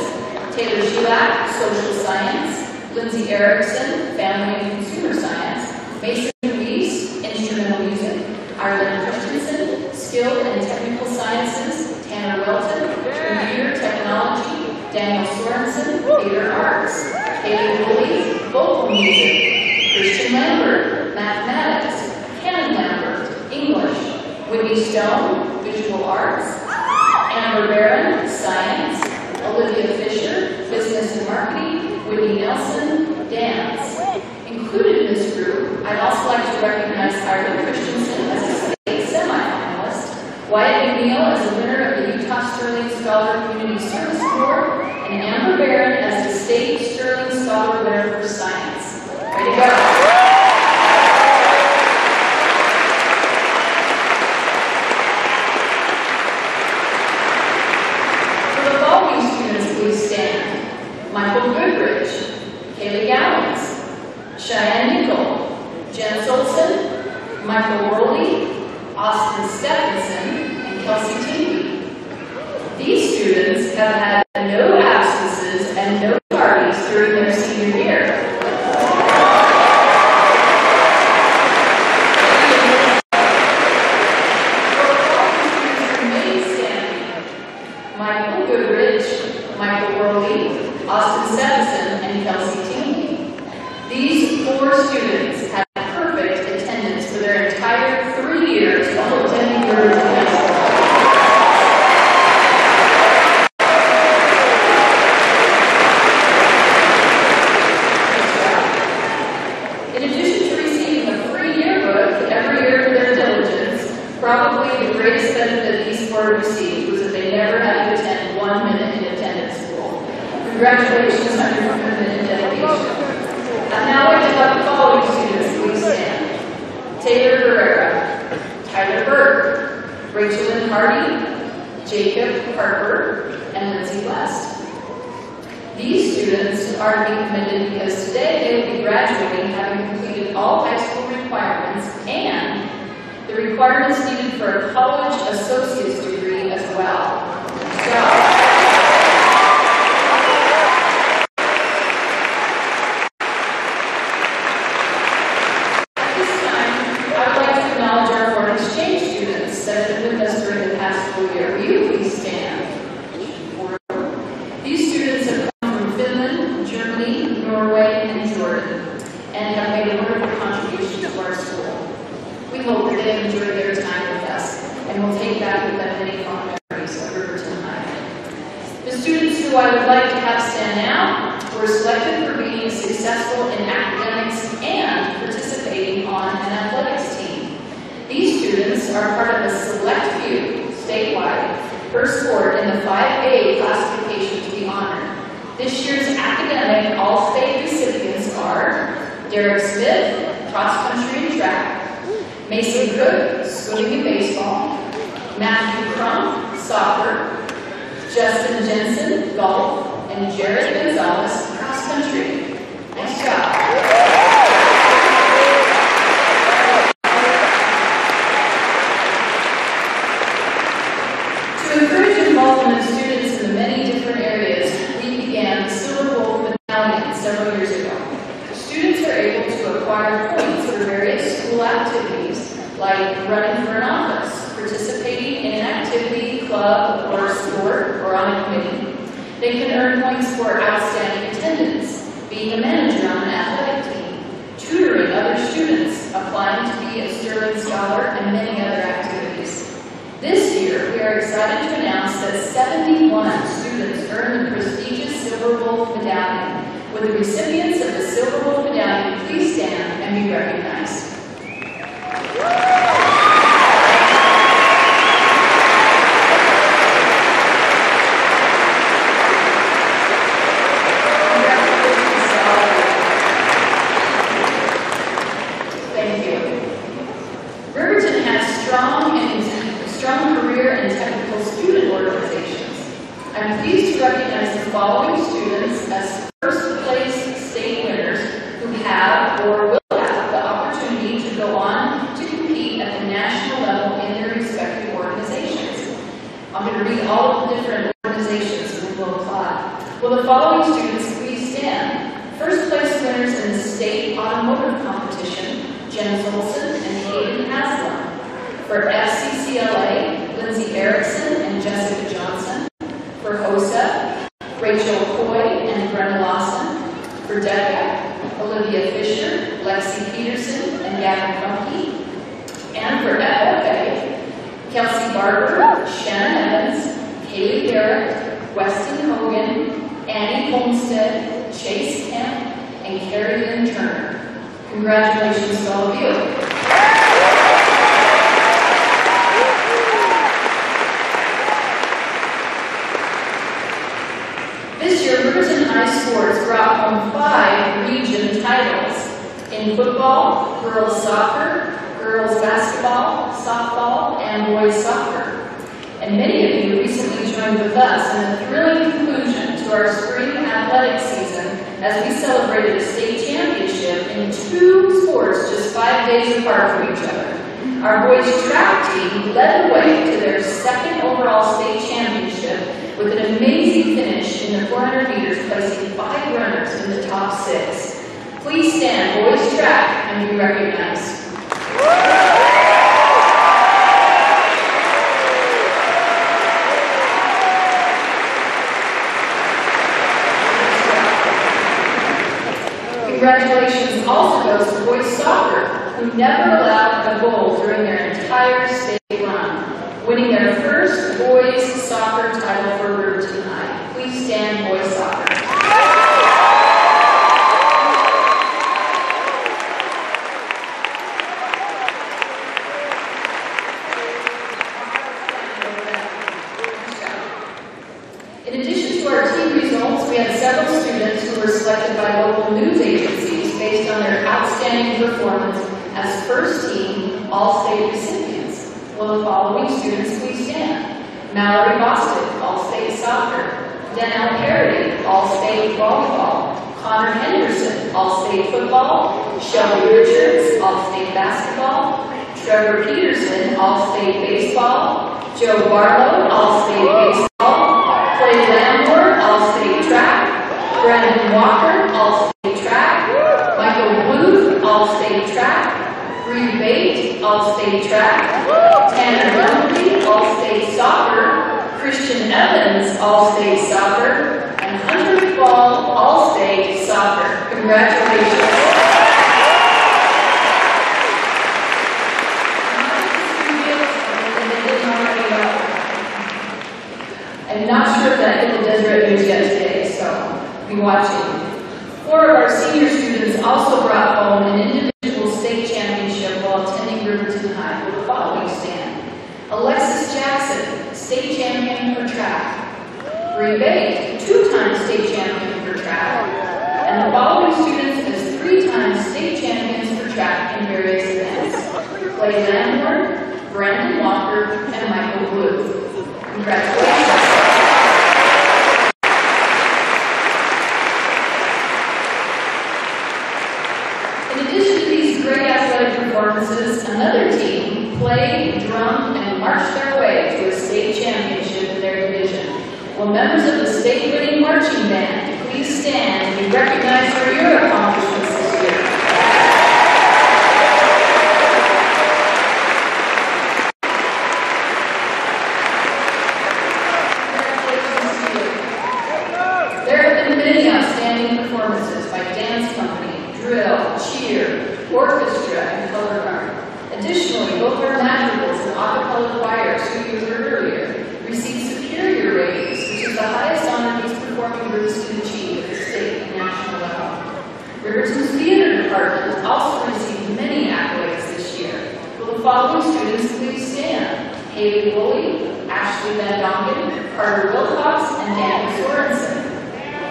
Taylor Schulak, Social Science, Lindsay Erickson, Family and Consumer Science, Mason Luis, Instrumental Music, Ireland Christensen, Skilled and Technical Sciences, Tanner Welton, Computer Technology, Daniel Sorensen, Theater Arts, Haley Woolley, Vocal Music, Christian Lambert, Mathematics, Canon Lambert, English, Whitney Stone, Visual Arts, Amber Barron, Science, Olivia Fisher, Business and Marketing, Whitney Nelson, Dance. Included in this group, I'd also like to recognize Ireland Christensen as a state semi-finalist, Wyatt McNeil as the winner of the Utah Sterling Scholar Community Service Award, and Amber Barron as the state Sterling Scholar winner for Science. Ready to go. Michael Goodrich, Kaylee Gallons, Cheyenne Nickel, Jen Solson, Michael Worley, Austin Stephenson, and Kelsey Tingley. These students have had no absences and no parties during their senior year. Michael Goodrich, Michael Worley, Austin Stephenson, and Kelsey Tingley. These 4 students had perfect attendance for their entire 3 years while attending Riverton High School. Congratulations on your commitment and dedication. And now I'd like to let the following students please stand. Taylor Herrera, Tyler Burke, Rachel Lynn Hardy, Jacob Harper, and Lindsay West. These students are being commended because today they will be graduating having completed all high school requirements and the requirements needed for a college associate's degree as well. At this time, I would like to acknowledge our foreign exchange students that have been with us during the past school year. Will you please stand? These students have come from Finland, Germany, Norway, and Jordan, and have made a wonderful contribution to our school. We hope that they have enjoyed their time with us, and will take back with them many fond memories of Riverton High. The students who I would like to have stand now were selected for being successful in academics and participating on an athletics team. These students are part of a select few, statewide, per sport in the 5A classification to be honored. This year's academic all-state recipients are Derek Smith, cross-country and track, Mason Cook, swimming and baseball, Matthew Crump, soccer, Justin Jensen, golf, and Jared Gonzalez, cross-country. Nice job. To encourage involvement of students in the many different areas, we began the Silver Wolf Medallion several years ago. Students are able to acquire points for various school activities, like running for an office, participating in an activity, club, or sport, or on a committee. They can earn points for outstanding attendance, being a manager on an athletic team, tutoring other students, applying to be a Sterling Scholar, and many other activities. This year, we are excited to announce that 71 students earned the prestigious Silver Wolf Medallion. Would the recipients of the Silver Wolf Medallion please stand and be recognized? Thank you. Riverton has strong career and technical student organizations. I'm pleased to recognize the following students as first place state winners who have or will have the opportunity to go on to compete at the national level in their respective organizations. I'm going to read all of the different organizations and we'll apply. Will the following students please stand? First place winners in the state automotive competition, Jen Olson and Hayden Haslam. For FCCLA, Lindsay Erickson and Jessica Johnson. For HOSA, Rachel Coy and Brenna Lawson. For DECA, Olivia Fisher, Lexi Peterson, and Gavin Funke. And for FFA, Kelsey Barber, Shannon Evans, Kaylee Garrett, Weston Hogan, Annie Homestead, Chase Kemp, and Carrie Lynn Turner. Congratulations to all of you. This year, Riverton High Sports brought home 5 region titles in football, girls soccer, girls basketball, softball, and boys soccer. And many of you recently joined with us in a thrilling conclusion to our spring athletic season as we celebrated a state championship in 2 sports just 5 days apart from each other. Our boys track team led the way to their 2nd overall state championship with an amazing finish in the 400 meters, placing 5 runners in the top 6. Please stand, boys track, and be recognized. Congratulations also goes to boys soccer, who never allowed a goal during their entire state run, winning their first boys soccer title for Riverton High. Please stand, boys soccer. In addition to our team results, we had several outstanding performance as first team All-State recipients. Will the following students please stand? Mallory Boston, All-State Soccer. Danielle Parody, All-State Volleyball. Connor Henderson, All-State Football. Shelby Richards, All-State Basketball. Trevor Peterson, All-State Baseball. Joe Barlow, All-State Baseball. Clay Lamborn, All-State Track. Brandon Walker, All-State Track. Michael Bluth, All-State Track. Bree Bate, All-State Track. Tanner Dunkley, All-State Soccer. Christian Evans, All-State Soccer. And Hunter Ball, All-State Soccer. Congratulations. I'm not sure if that hit the Deseret News yet today, so be watching. 4 of our senior students also brought home an individual state championship while attending Riverton High with the following stand. Alexis Jackson, state champion for track. Bree Bate, 2-time state champion for track. And the following students as 3-time state champions for track in various events. Clay Lamborn, Brandon Walker, and Michael Bluth. Congratulations. In addition to these great athletic performances, another team played, drummed, and marched their way to a state championship in their division. Will members of the state-winning marching band please stand and be recognized for your accomplishments this year? Many outstanding performances by dance company, drill, cheer, orchestra, and color guard. Additionally, both our madrigals and a cappella choirs, who you heard earlier, received superior ratings, which is the highest honor these performing groups can achieve at the state and national level. Riverton's theater department has also received many accolades this year. Will the following students please stand? Haley Woolley, Ashley Van Dongen, Carter Wilcox, and Daniel Sorensen.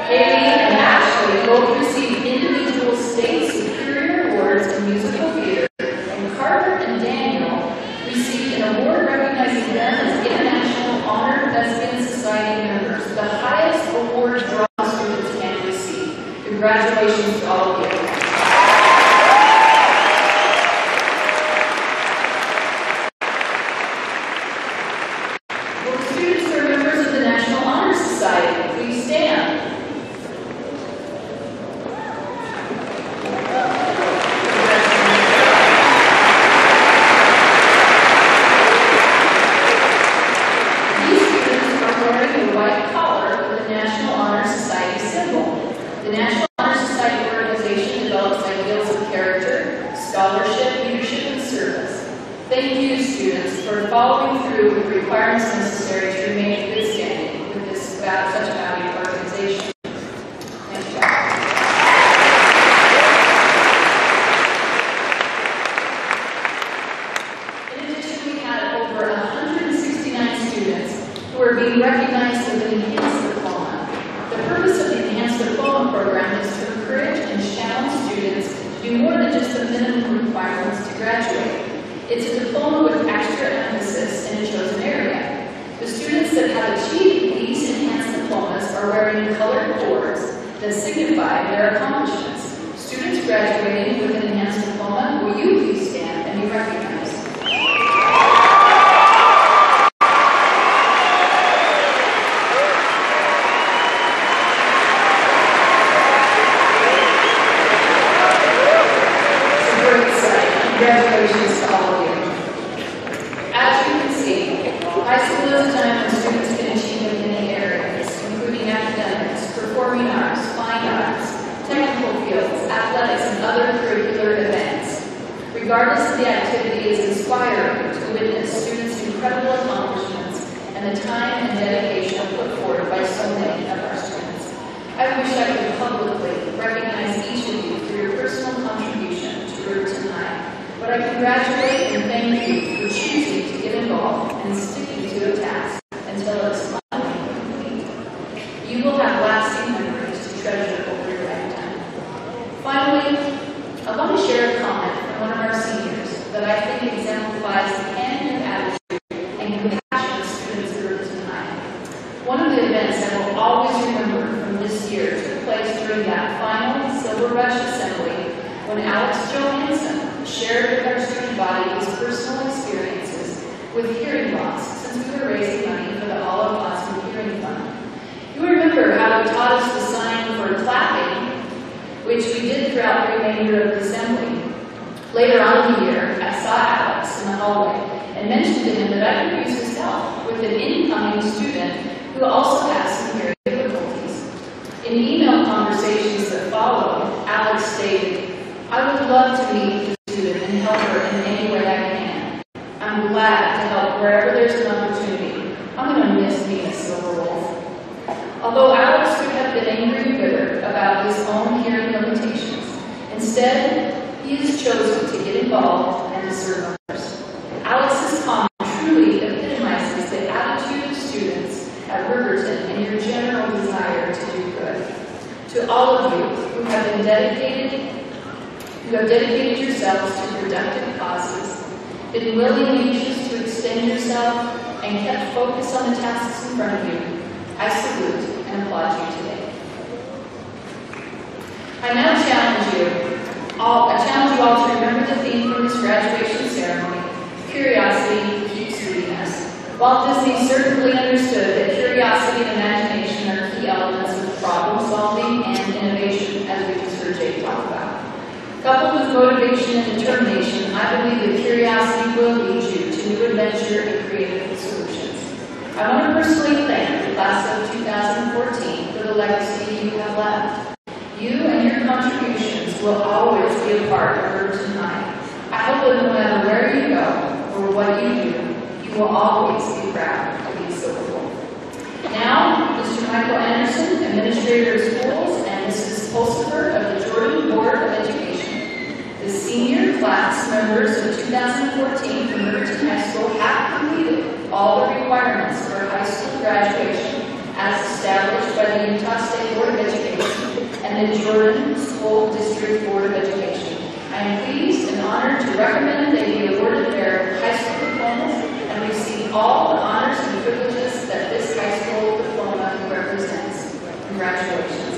Haley and Ashley both received individual state superior awards in musical theater, and Carter and Daniel received an award recognizing them as International Honor Thespian Society members, the highest award drama students can receive. Congratulations to all of you. Will the students who are members of the National Honor Society please stand? Thank you, students, for following through with the requirements necessary to remain in good standing with this such a valued organization. Thank you. In addition, we had over 169 students who are being recognized with an enhanced diploma. The purpose of the enhanced diploma program is to encourage and challenge students to do more than just the minimum requirements to graduate. It's a diploma with extra emphasis in a chosen area. The students that have achieved these enhanced diplomas are wearing colored cords that signify their accomplishments. Students graduating with an enhanced diploma, will you please stand and be recognized? It's a great sight. Congratulations to all of you. As you can see, high school is a time when students can achieve in many areas, including academics, performing arts, fine arts, technical fields, athletics, and other curricular events. Regardless of the activity, it is inspiring to witness students' incredible accomplishments and the time and dedication put forward by so many of our students. I wish I could publicly recognize each of you for your personal contribution to Riverton High. But I congratulate and thank you for choosing to get involved and sticking to a task until it's finally complete. You will have lasting memories to treasure over your lifetime. Finally, I want to share a during that final Silver Rush assembly when Alex Johansson shared with our student body his personal experiences with hearing loss since we were raising money for the All of Awesome Hearing Fund. You remember how he taught us the sign for clapping, which we did throughout the remainder of the assembly. Later on in the year, I saw Alex in the hallway and mentioned to him that I could use his help with an incoming student who also has some hearing difficulties. In email conversations that followed, Alex stated, "I would love to meet the student and help her in any way I can. I'm glad to help wherever there's an opportunity. I'm going to miss being a silver wolf." Although Alex could have been angry and bitter about his own hearing limitations, instead, he has chosen to get involved and to serve others. Alex's comment truly epitomizes the attitude of students at Riverton and your general desire to do good. To all of you who have dedicated yourselves to productive causes, been willing and anxious to extend yourself, and kept focus on the tasks in front of you, I salute and applaud you today. I now challenge you all to remember the theme from this graduation ceremony: curiosity keeps leading us. Walt Disney certainly understood that curiosity and imagination are key elements of problem solving and innovation, as we just heard Jake talk about. Coupled with motivation and determination, I believe that curiosity will lead you to new adventure and creative solutions. I want to personally thank the class of 2014 for the legacy you have left. You and your contributions will always be a part of Riverton High. I hope that no matter where you go or what you do, you will always be proud to be Silver Wolf. Now, Mr. Michael Anderson, Administrator of Schools, and Mrs. Pulsifer of the Jordan Board of Education, the senior class members of 2014 from Riverton High School have completed all the requirements for high school graduation as established by the Utah State Board of Education and the Jordan School District Board of Education. I am pleased and honored to recommend they be awarded their high school diplomas and receive all the honors and privileges that this high school diploma represents. Congratulations.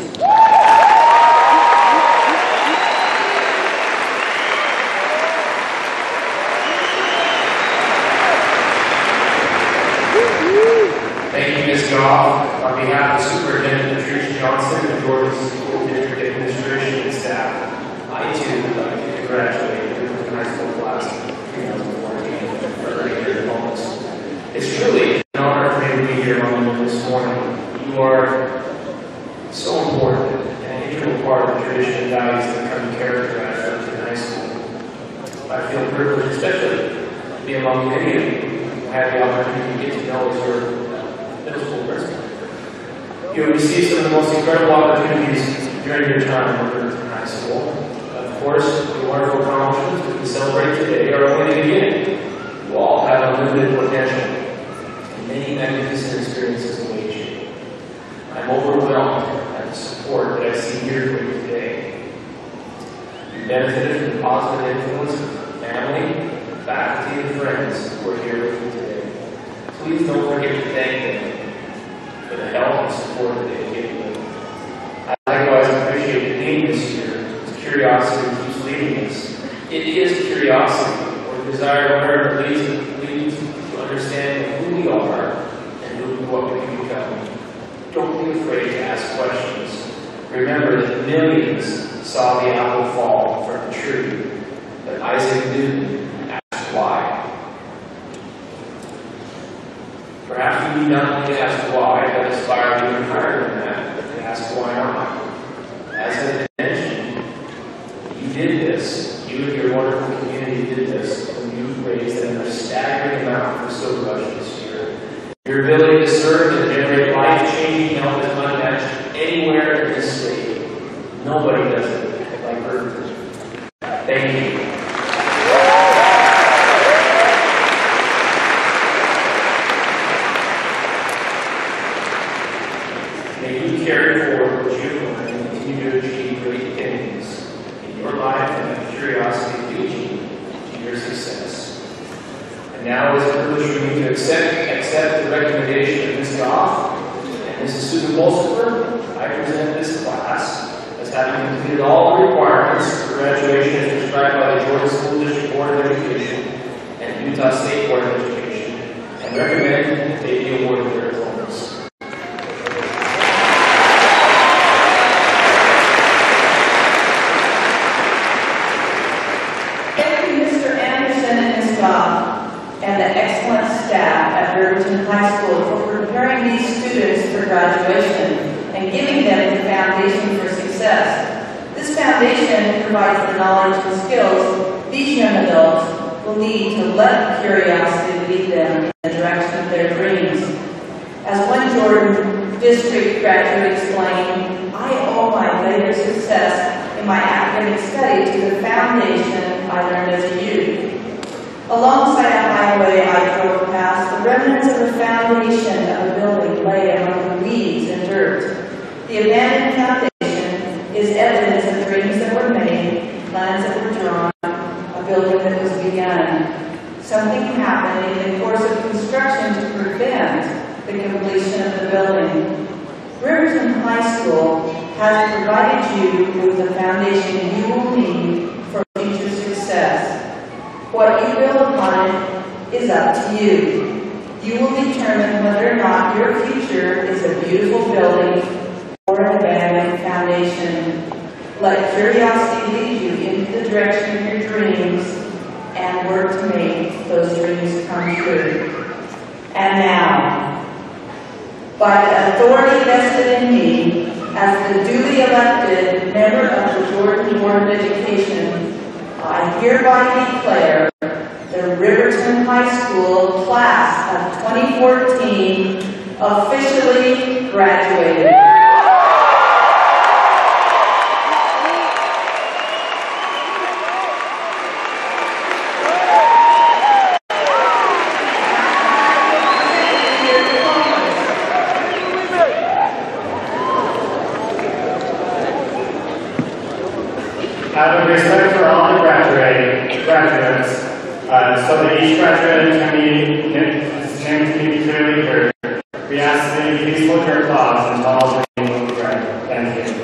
Thank you, Ms. Goff. On behalf of Superintendent Patricia Johnson and Jordan School District Administration and staff, I too would like to congratulate the Riverton High School class of 2014 for earning their diplomas. It's truly an honor for me to be here among you this morning. You are so important and an integral part of the tradition and values that come to characterize Riverton High School. I feel privileged, especially to be among many of you who had the opportunity to get to know as your middle school principal. You have received some of the most incredible opportunities during your time at Riverton High School. Of course, the wonderful accomplishments that we celebrate today are only the beginning. You all have unlimited potential and many magnificent experiences await you. I'm overwhelmed at the support that I see here for you today. You benefited from the positive influence of family, faculty, and friends who are here with you today. Please don't forget to thank them for the help and support that they've given you. I likewise appreciate the theme this year. It's curiosity keeps leading us. It is curiosity, or the desire to learn, leads to understand who we are and what we can become. Don't be afraid to ask questions. Remember that millions saw the apple fall from the tree, but Isaac Newton asked why. Perhaps you need not only ask why, but aspire to even higher than that, to ask why not. As I mentioned, you did this. You and your wonderful community did this when you raised a staggering amount for Silver Rush this year. Your ability to serve and generate life-changing help is unmatched anywhere in this state. Nobody does it like Riverton. Thank you. May you carry forward what you've learned and continue to achieve great things in your life and have curiosity lead you to your success. And now it is a privilege for me to accept the recommendation of Ms. Goff and Mrs. Susan Bolsifer. I present this class having completed all the requirements for graduation as prescribed by the Georgia School District Board of Education and Utah State Board of Education, and recommend that they be awarded their diplomas. Thank you, Mr. Anderson and Ms. Goff, and the excellent staff at Riverton High School for preparing these students for graduation and giving them the foundation for success. This foundation provides the knowledge and skills these young adults will need to let curiosity lead them in the direction of their dreams. As one Jordan District graduate explained, I owe my later success in my academic study to the foundation I learned as a youth. Alongside a highway I drove past, the remnants of the foundation of a building lay among the weeds and dirt. The abandoned foundation is evidence of dreams that were made, plans that were drawn, a building that was begun. Something happened in the course of construction to prevent the completion of the building. Riverton High School has provided you with the foundation you will need for future success. What you build upon it is up to you. You will determine whether or not your future is a beautiful building or an abandoned foundation. Let curiosity lead you into the direction of your dreams and work to make those dreams come true. And now, by the authority vested in me as the duly elected member of the Jordan Board of Education, I hereby declare the Riverton High School class of 2014 officially graduated. Out of respect for all the graduates, so that each graduate his name can be clearly heard, we ask that you please hold your applause until all the name will be read. Thank you.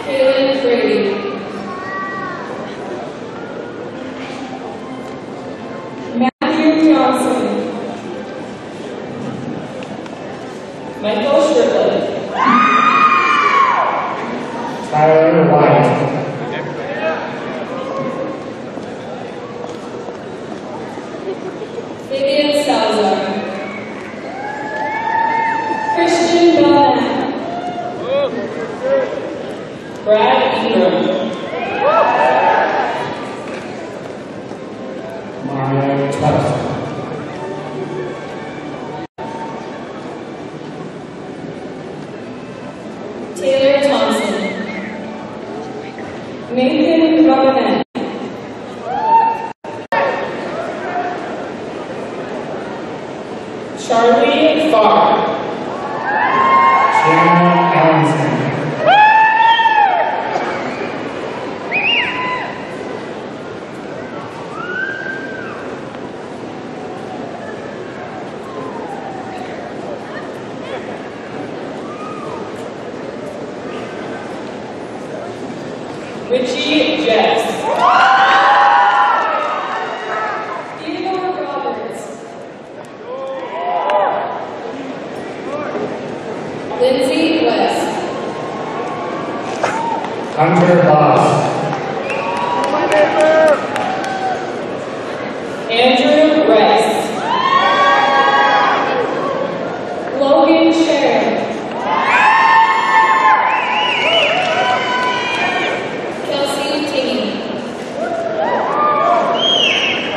Caleb 3. Matthew Johnson. Michael Shirley. Tyler White. Vivian Salazar. Christian Bellman. Brad Ingram. Mario Tuttle. Taylor Thompson. Nathan Robinette. Charlie Farr. Shannon Allenson. Richie Jess. Theodore Roberts. Lindsay West. Hunter Boss. Andrew Rice. Logan Sharon. Kelsey Tingey.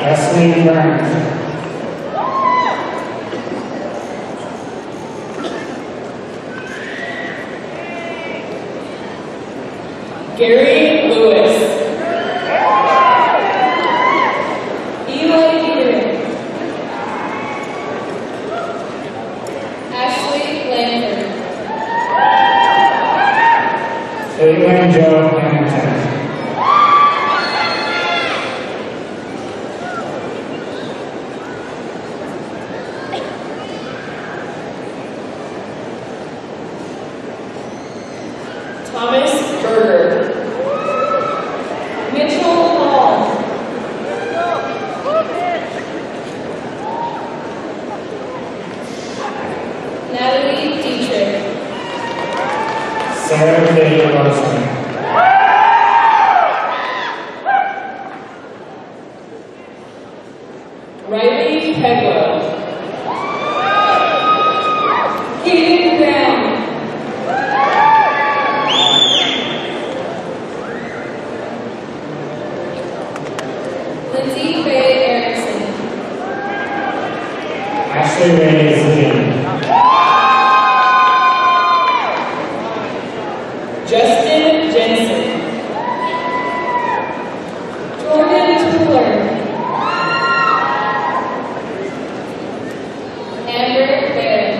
Wesley Burns. Gary Lewis. Eli Eaton. Ashley Langford. Caitlin Joe Hamilton. Thomas Berger. Mitchell Hall. Natalie Dietrich. Sarah Day Larson. Riley Peglow. Hayden Brown. Lindsay Faye Erickson. Ashley Ray Zane. Justin Jensen. Jordan Tuller. Amber Barron.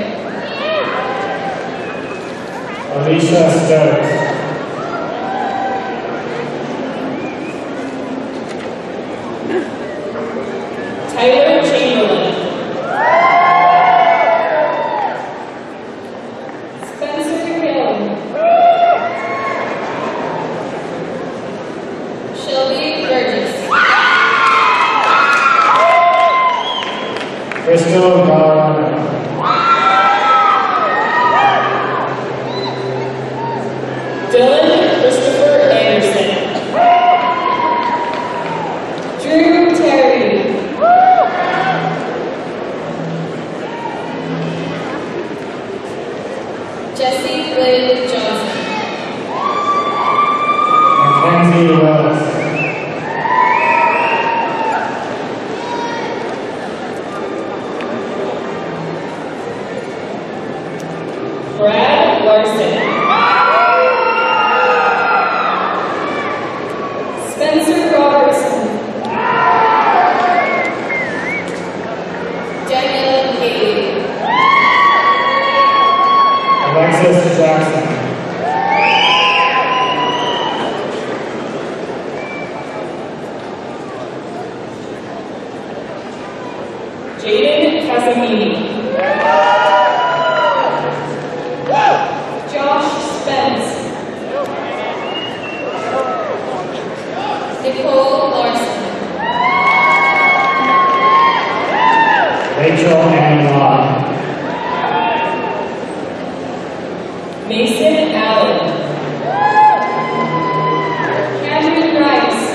Alicia Stokes. Tyler Chamberlain. Spencer Hill. Shelby Burgess. Crystal Colorado. Dylan Christopher Anderson. Drew Terry. Jesse Glade Johnson. Mackenzie Willis. Brad Larson. Spencer Robertson. Daniel Haley. Alexis Jackson. Nicole Larson. Rachel Ann Long. Mason Allen. Cameron Rice.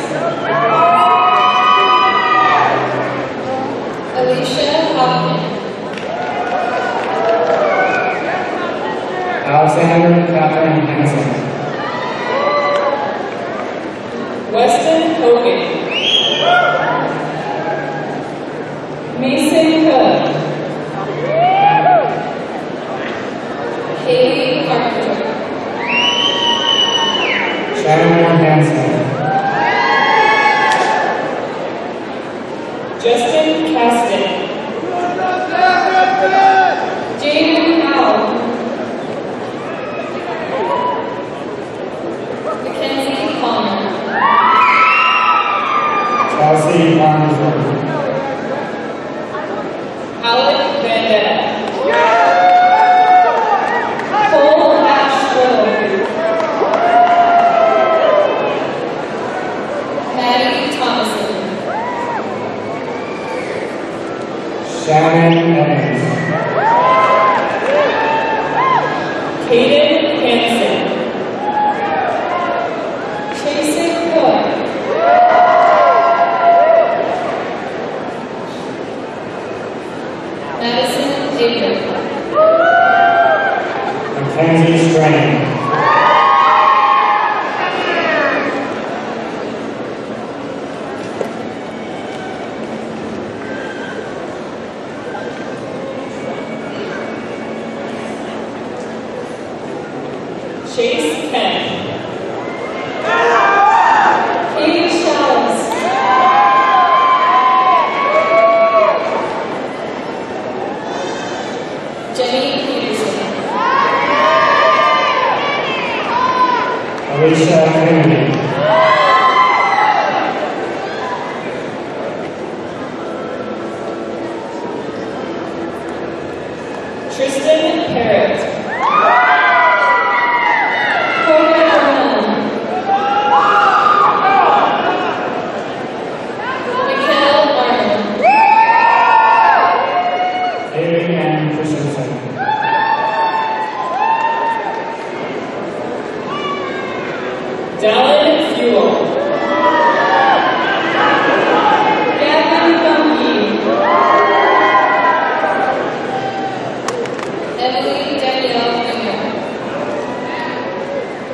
Alicia Hoffman. Alexander Catherine Hansen. Weston Hogan. Mason Cook. Kaylee Harper. Shannon Hansen. Justin Caston. Jaden Howell. Mackenzie Palmer. Chelsea Farnsworth. Alec Vandetta. Cole Asheville. Maddie Thomason. Shannon Evans. Caden Hansen. Jason Cook. Madison Avery. Mackenzie Strain. Chase Penn. Katie Shells. Jenny Peterson. Alicia Kennedy. Tristan Parrott. Corbin Brown. Mikhail Arnold. Haley Ann Christensen. Dallin Fuel. Gavin Bumpy. Emily Danielle Freeman.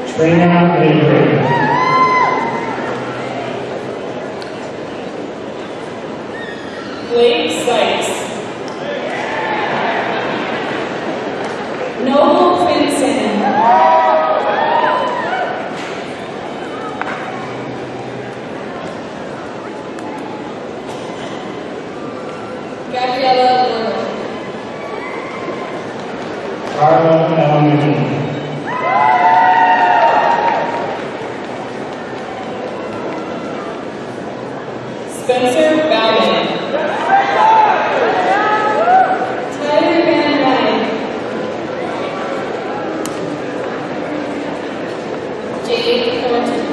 Trina Avery. Blake Sykes. Noble Princeton. Gabriella Warner. Carla Elmini. Spencer Bowden. Tyler Van Dyke. Jade Thornton.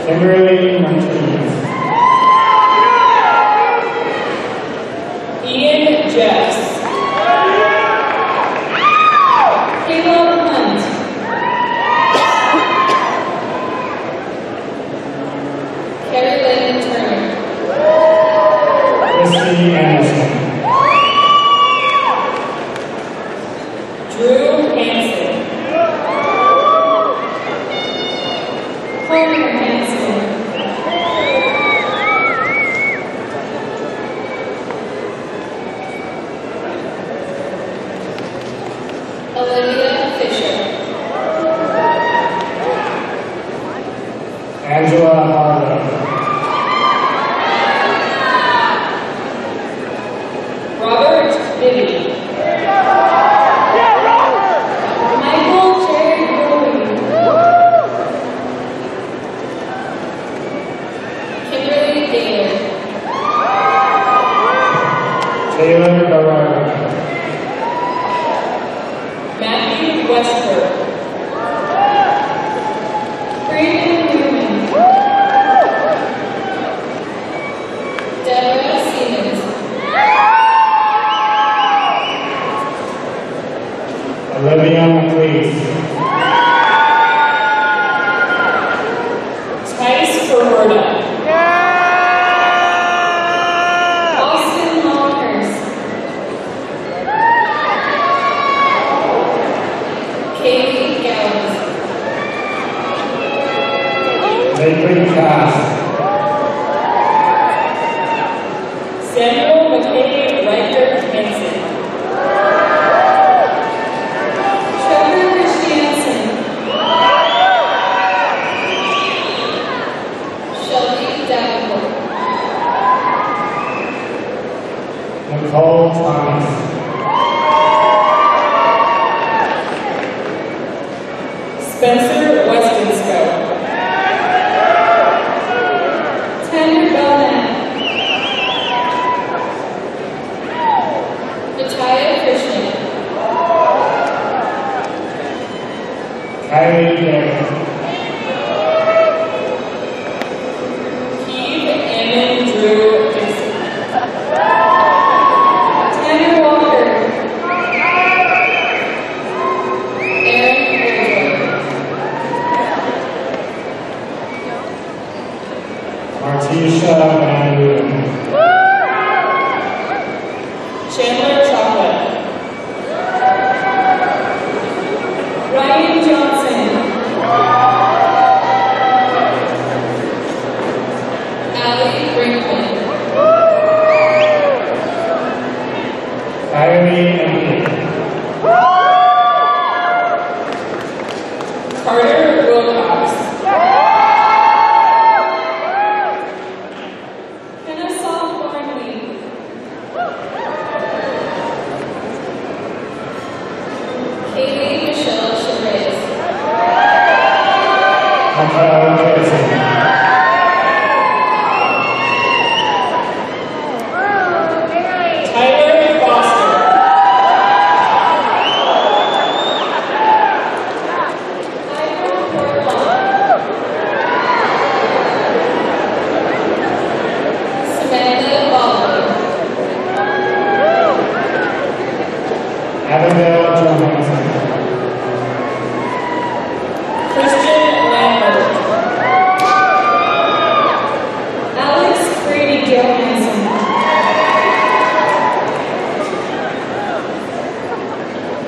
Kimberly Martinez. Ian Jeffs. Caleb Hunt. Carrie Lynn Turner. Christy Anderson. Drew Hansen. Connor Hanson. sacred cast. Samuel McKay Riker Hansen. Trevor Christiansen. Shelby Davenport. Nicole Thomas. Spencer Westonsko. Tanner Belknap. Natalia Christian. Kylie Day. Keith Ammon Drew Dixon. Tanner Walker. Aaron Martisha Van Loon. Chandler Chocolate. Ryan Johnson. Allie Brinkman. Kylie Emily. Carter Wilcox. Kennesaw Thornley. Kaylee Michelle Chavez. Rafael Jackson. Tyler Foster. Ira Portland. Samantha Baldwin. Abigail Johansson. Christian Lambert. Alex Brady Johansson.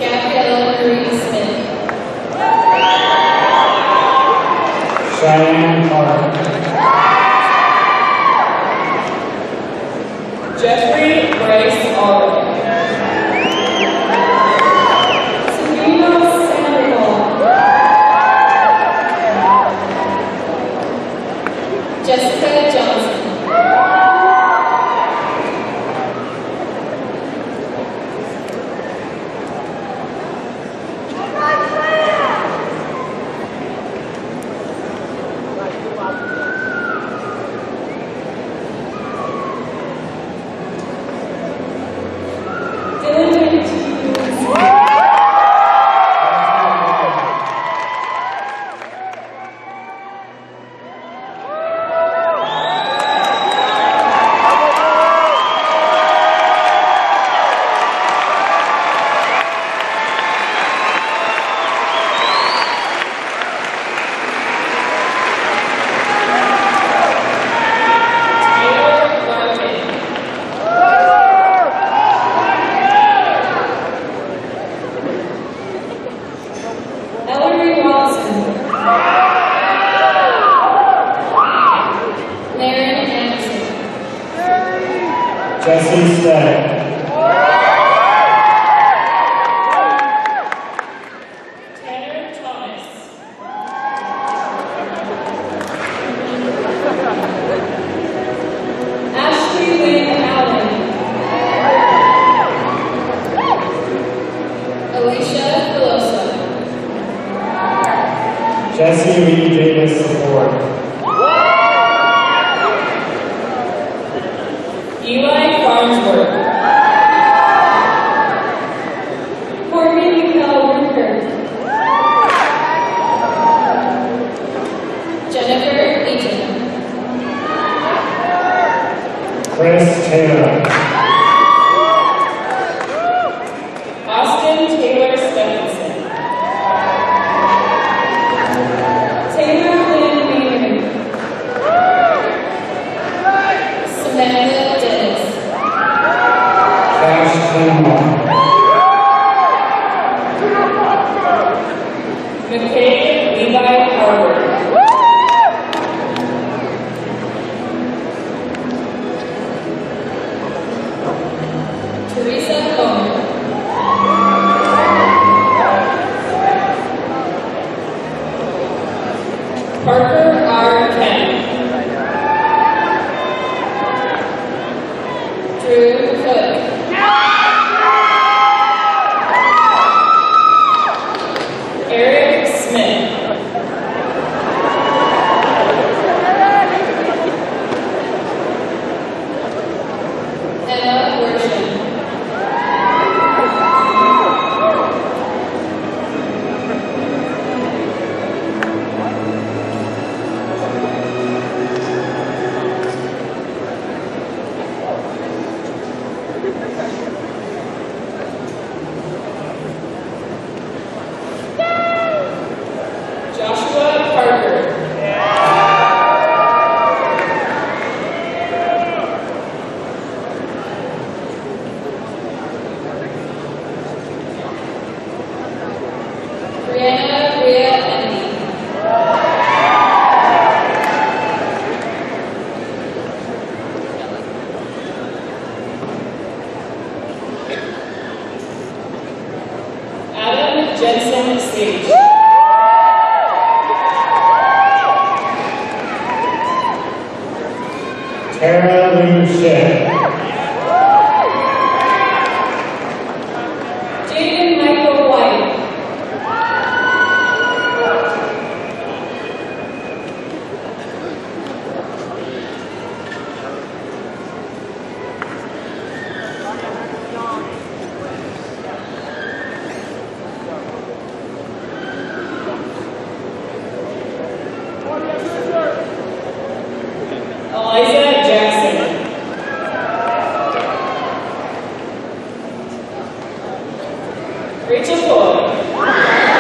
Gabriella Marie Smith. Cheyenne Clark. Jeffrey Bryce Oliver. Sabino Sandoval. Jessica Johnson. Dylan Matthews. Taylor Larkin. Ellery Watson. Laren Anderson. Jesse Stead. Tanner Thomas. Ashley Lynn Allen. Alicia Filosa. Jesse Lee Davis support. Eli Farnsworth. Courtney Michelle Winker. Jennifer Eaton. Chris Taylor. Austin Taylor Stephenson. Taylor Lynn Maynard. Samantha Dennis. Cash Clinmore. McKay Levi Harvard. Smith. Emma Worsham. Joshua Parker. Brianna Rhea Endy. Adam Jensen Sage. Tara Lou Shea. Jaden Michael White. Eliza Jackson. Rachel Floyd.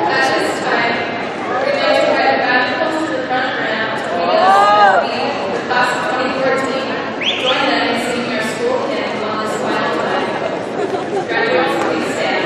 At this time, we'd like to invite Radicals to the front ramp to meet us with the class of 2014. Join them in singing our school hymn on this final time. Graduates, please stand.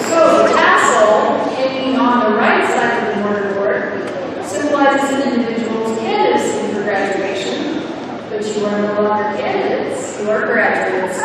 So the tassel hanging on the right side of the mortarboard symbolizes an individual's candidacy for graduation, but you are no longer candidates, you are graduates.